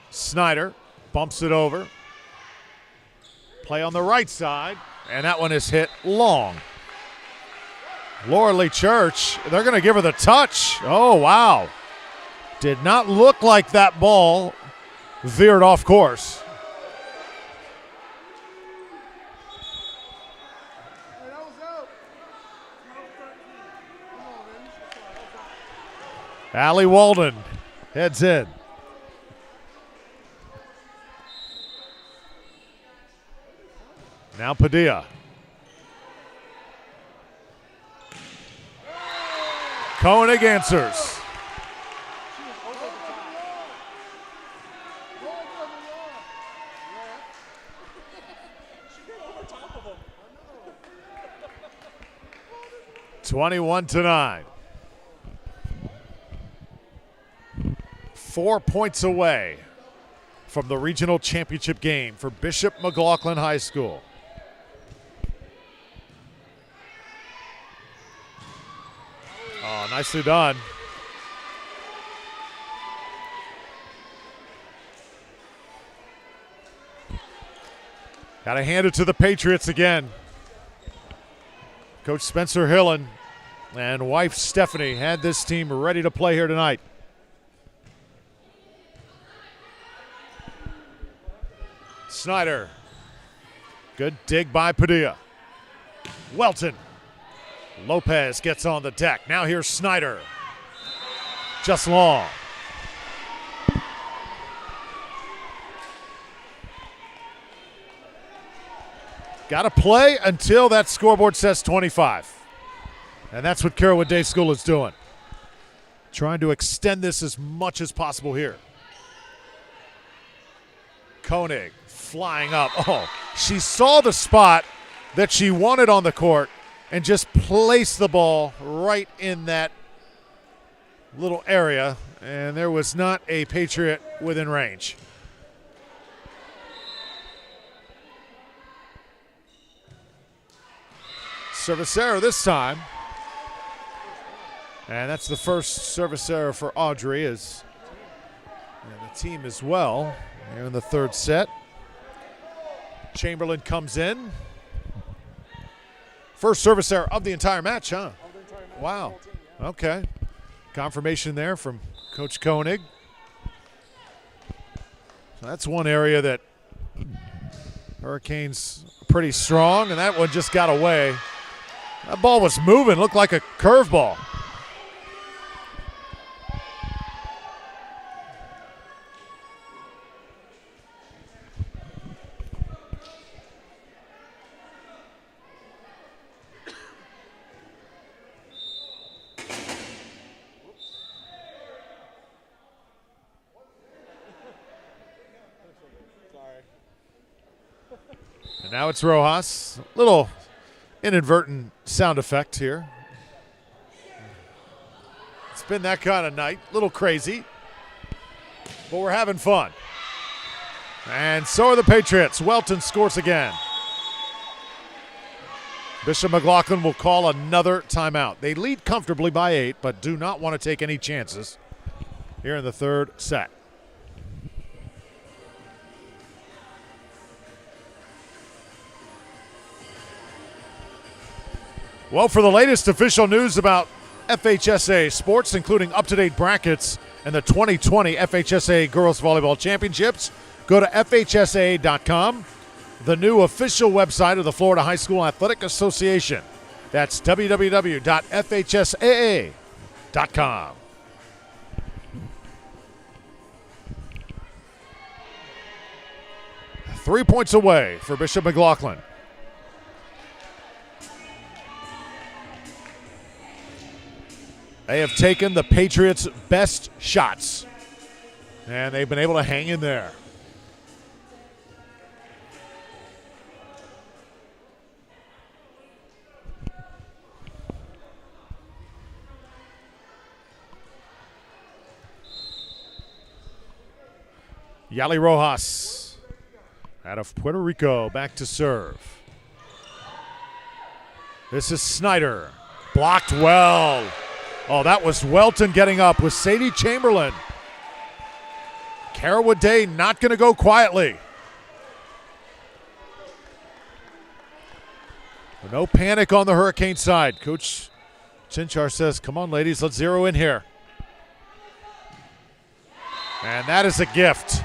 B: Snyder bumps it over. Play on the right side, and that one is hit long. Laura Lee Church, they're going to give her the touch. Oh, wow. Did not look like that ball veered off course. Allie Walden heads in. Now Padilla. Koenig answers. (21-9). 4 points away from the regional championship game for Bishop McLaughlin High School. Oh, nicely done. Got to hand it to the Patriots again. Coach Spencer Hillen and wife Stephanie had this team ready to play here tonight. Snyder. Good dig by Padilla. Welton. Lopez gets on the deck. Now here's Snyder. Just long. Got to play until that scoreboard says 25. And that's what Carrollwood Day School is doing. Trying to extend this as much as possible here. Koenig flying up. Oh, she saw the spot that she wanted on the court and just placed the ball right in that little area, and there was not a Patriot within range. Service error this time. And that's the first service error for Audrey, and the team as well. Here in the third set. Chamberlain comes in. First service error of the entire match, huh? Wow. Okay. Confirmation there from Coach Koenig. So that's one area that Hurricanes are pretty strong, and that one just got away. That ball was moving, looked like a curveball. Now it's Rojas. Little inadvertent sound effect here. It's been that kind of night. Little crazy. But we're having fun. And so are the Patriots. Welton scores again. Bishop McLaughlin will call another timeout. They lead comfortably by 8, but do not want to take any chances here in the third set. Well, for the latest official news about FHSAA sports, including up-to-date brackets and the 2020 FHSAA Girls Volleyball Championships, go to FHSAA.com, the new official website of the Florida High School Athletic Association. That's www.fhsaa.com. Three points away for Bishop McLaughlin. They have taken the Patriots' best shots, and they've been able to hang in there. Yali Rojas out of Puerto Rico, back to serve. This is Snyder, blocked well. Oh, that was Welton getting up with Sadie Chamberlain. Carrollwood Day not going to go quietly. No panic on the Hurricane side. Coach Chinchar says, come on, ladies, let's zero in here. And that is a gift.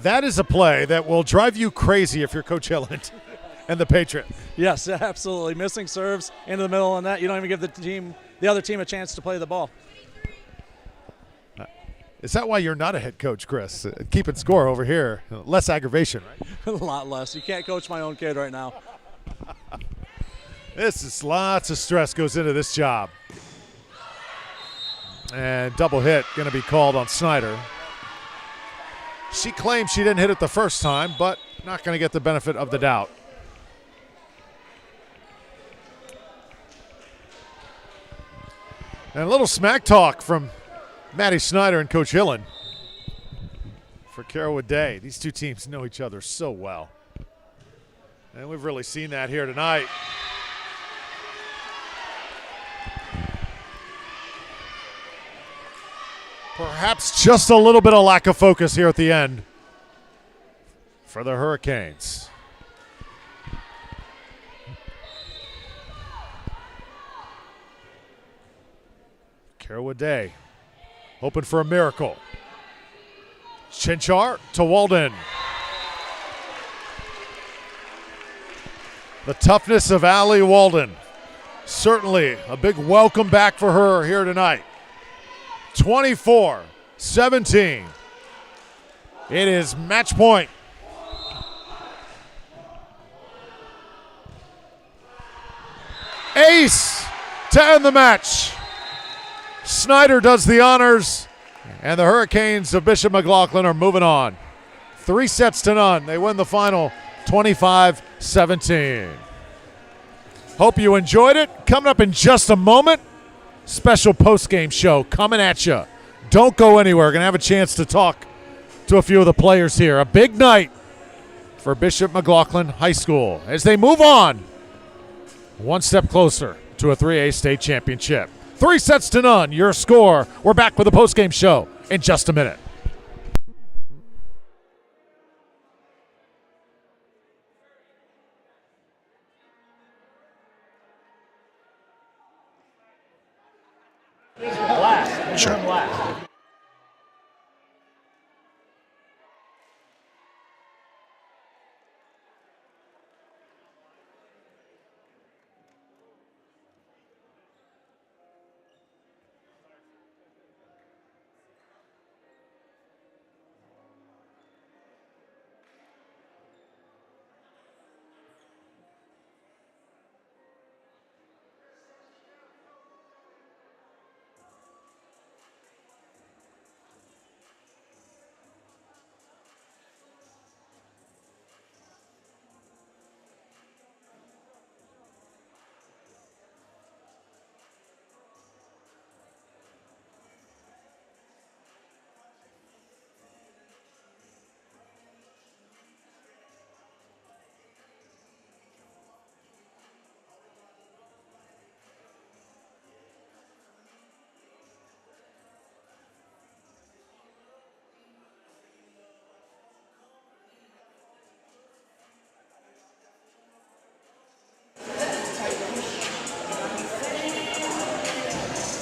B: That is a play that will drive you crazy if you're Coach Hilland and the Patriot.
D: Yes, absolutely. Missing serves into the middle, and that you don't even give the other team a chance to play the ball.
B: Is that why you're not a head coach, Chris? Keeping score over here. Less aggravation, right?
D: A lot less. You can't coach my own kid right now.
B: This is lots of stress goes into this job. And double hit going to be called on Snyder. She claims she didn't hit it the first time, but not going to get the benefit of the doubt. And a little smack talk from Maddie Snyder and Coach Hillen for Carrollwood Day. These two teams know each other so well. And we've really seen that here tonight. Perhaps just a little bit of lack of focus here at the end for the Hurricanes. Carrollwood Day hoping for a miracle. Chinchar to Walden. The toughness of Allie Walden. Certainly a big welcome back for her here tonight. 24-17. It is match point. Ace to end the match. Snyder does the honors, and the Hurricanes of Bishop McLaughlin are moving on. 3-0. They win the final 25-17. Hope you enjoyed it. Coming up in just a moment, special post-game show coming at you. Don't go anywhere. We're going to have a chance to talk to a few of the players here. A big night for Bishop McLaughlin High School as they move on one step closer to a 3A state championship. 3-0, your score. We're back with a postgame show in just a minute.
C: Sure.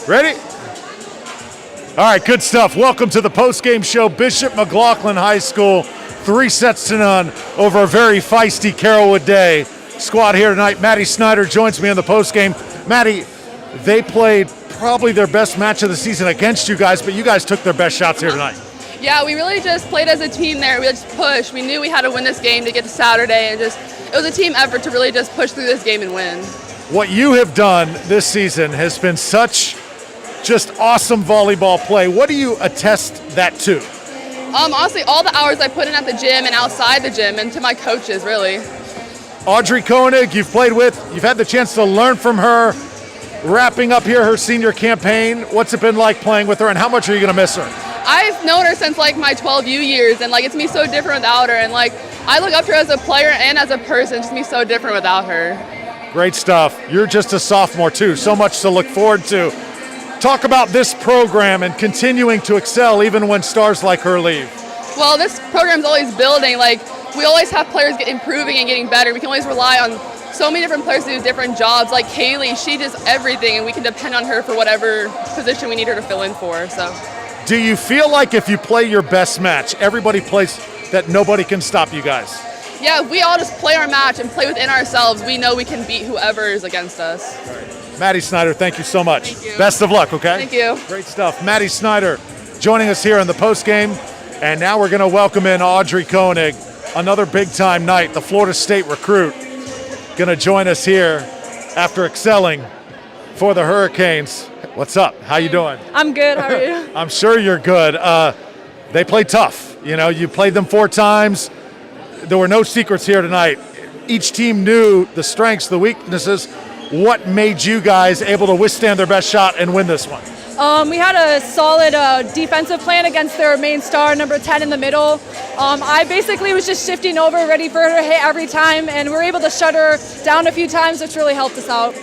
B: Ready? All right, good stuff. Welcome to the postgame show. Bishop McLaughlin High School, 3-0 over a very feisty Carrollwood day. Squad here tonight. Maddie Snyder joins me on the postgame. Maddie, they played probably their best match of the season against you guys, but you guys took their best shots here tonight.
F: Yeah, we really just played as a team there. We just pushed. We knew we had to win this game to get to Saturday, and it was a team effort to really just push through this game and win.
B: What you have done this season has been such just awesome volleyball play. What do you attest that to?
F: Honestly, all the hours I put in at the gym and outside the gym, and to my coaches, really.
B: Audrey Koenig, you've played with, you've had the chance to learn from her, wrapping up here her senior campaign. What's it been like playing with her, and how much are you going to miss her?
F: I've known her since like my 12U years, and like it's me so different without her, and like I look up to her as a player and as a person. It's me so different without her.
B: Great stuff. You're just a sophomore too, so much to look forward to. Talk about this program and continuing to excel even when stars like her leave.
F: Well, this program's always building. Like, we always have players improving and getting better. We can always rely on so many different players to do different jobs. Like Kaylee, she does everything, and we can depend on her for whatever position we need her to fill in for. So,
B: do you feel like if you play your best match, everybody plays, that nobody can stop you guys?
F: Yeah, if we all just play our match and play within ourselves, we know we can beat whoever is against us.
B: All right. Maddie Snyder, thank you so much.
F: Thank you.
B: Best of luck, okay?
F: Thank you.
B: Great stuff. Maddie Snyder joining us here in the postgame. And now we're going to welcome in Audrey Koenig, another big-time night, the Florida State recruit, going to join us here after excelling for the Hurricanes. What's up? How you doing?
G: I'm good. How are you?
B: I'm sure you're good. They played tough. You know, you played them 4 times. There were no secrets here tonight. Each team knew the strengths, the weaknesses. What made you guys able to withstand their best shot and win this one?
G: We had a solid defensive plan against their main star, number 10 in the middle. I basically was just shifting over, ready for her to hit every time, and we were able to shut her down a few times, which really helped us out.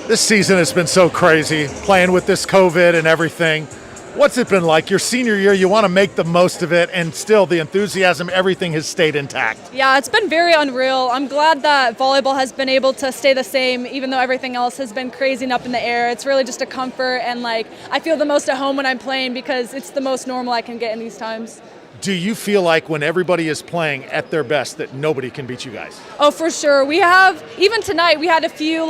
B: This season has been so crazy, playing with this COVID and everything. What's it been like? Your senior year, you want to make the most of it, and still the enthusiasm, everything has stayed intact.
G: Yeah, it's been very unreal. I'm glad that volleyball has been able to stay the same, even though everything else has been crazy and up in the air. It's really just a comfort, and like I feel the most at home when I'm playing because it's the most normal I can get in these times.
B: Do you feel like when everybody is playing at their best that nobody can beat you guys?
G: Oh, for sure. We have, even tonight, we had a few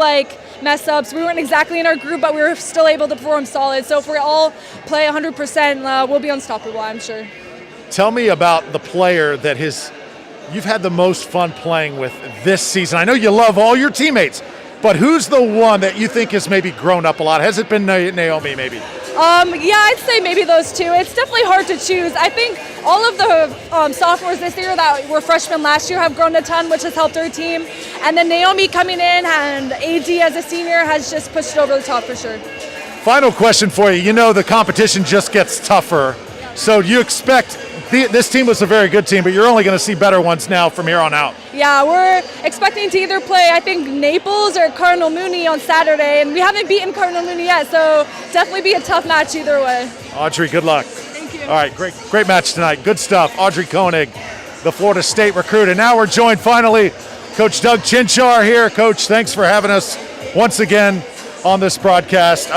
G: mess ups. We weren't exactly in our group, but we were still able to perform solid. So if we all play 100%, we'll be unstoppable, I'm sure.
B: Tell me about the player that you've had the most fun playing with this season. I know you love all your teammates, but who's the one that you think has maybe grown up a lot? Has it been Naomi maybe?
G: Yeah, I'd say maybe those two. It's definitely hard to choose. I think all of the sophomores this year that were freshmen last year have grown a ton, which has helped our team. And then Naomi coming in and AD as a senior has just pushed it over the top for sure.
B: Final question for you. You know the competition just gets tougher. So do you expect this team was a very good team, but you're only going to see better ones now from here on out.
G: Yeah, we're expecting to either play, I think, Naples or Cardinal Mooney on Saturday, and we haven't beaten Cardinal Mooney yet, so definitely be a tough match either way.
B: Audrey, good luck.
G: Thank you.
B: All right, great match tonight. Good stuff. Audrey Koenig, the Florida State recruit. And now we're joined finally, Coach Doug Chinchar here. Coach, thanks for having us once again on this broadcast.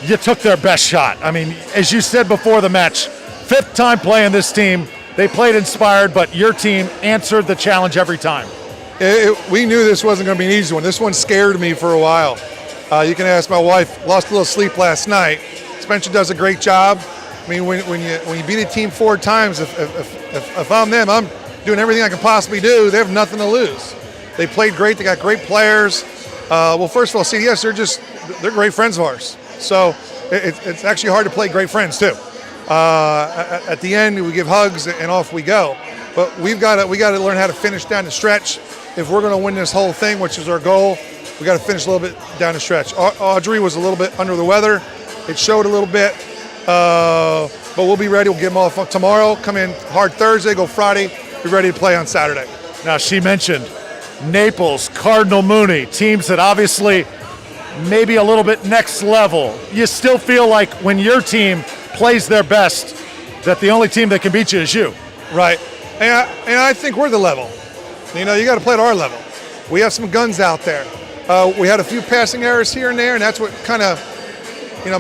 B: You took their best shot. I mean, as you said before the match, 5th time playing this team. They played inspired, but your team answered the challenge every time.
H: We knew this wasn't going to be an easy one. This one scared me for a while. You can ask my wife. Lost a little sleep last night. Spencer does a great job. I mean, when you beat a team 4 times, if I'm them, I'm doing everything I can possibly do. They have nothing to lose. They played great. They got great players. Well, first of all, CDS, they're great friends of ours. So it's actually hard to play great friends too. At the end, we give hugs and off we go. But we got to learn how to finish down the stretch. If we're going to win this whole thing, which is our goal, we got to finish a little bit down the stretch. Audrey was a little bit under the weather. It showed a little bit. But we'll be ready. We'll get them off tomorrow. Come in hard Thursday, go Friday. Be ready to play on Saturday.
B: Now, she mentioned Naples, Cardinal Mooney, teams that obviously maybe a little bit next level. You still feel like when your team plays their best that the only team that can beat you is you.
H: Right. And I think we're the level. You know, you got to play at our level. We have some guns out there. We had a few passing errors here and there, and that's what kind of,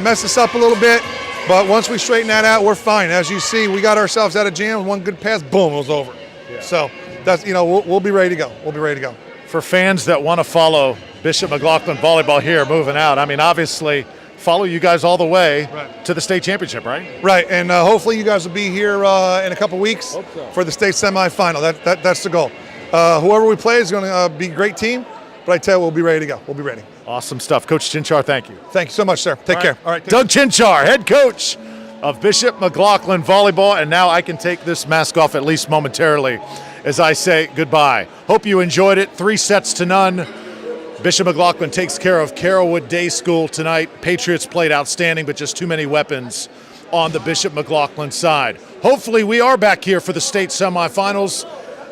H: messed us up a little bit. But once we straighten that out, we're fine. As you see, we got ourselves out of jam. One good pass, boom, it was over. Yeah. So that's we'll be ready to go. We'll be ready to go.
B: For fans that want to follow Bishop McLaughlin volleyball here moving out, I mean, obviously follow you guys all the way to the state championship, right?
H: Right, and hopefully you guys will be here in a couple weeks for the state semifinal. That's the goal. Whoever we play is going to be a great team, but I tell you, we'll be ready to go. We'll be ready.
B: Awesome stuff. Coach Chinchar, thank you.
H: Thank you so much, sir. Take care. All right.
B: Doug Chinchar, head coach of Bishop McLaughlin volleyball, and now I can take this mask off at least momentarily as I say goodbye. Hope you enjoyed it. 3-0. Bishop McLaughlin takes care of Carrollwood Day School tonight. Patriots played outstanding, but just too many weapons on the Bishop McLaughlin side. Hopefully we are back here for the state semifinals,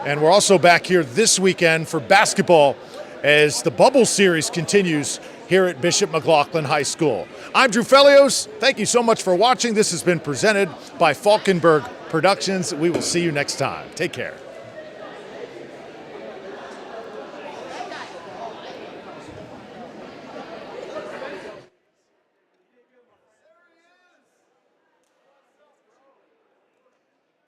B: and we're also back here this weekend for basketball as the bubble series continues here at Bishop McLaughlin High School. I'm Drew Felios. Thank you so much for watching. This has been presented by Falkenberg Productions. We will see you next time. Take care.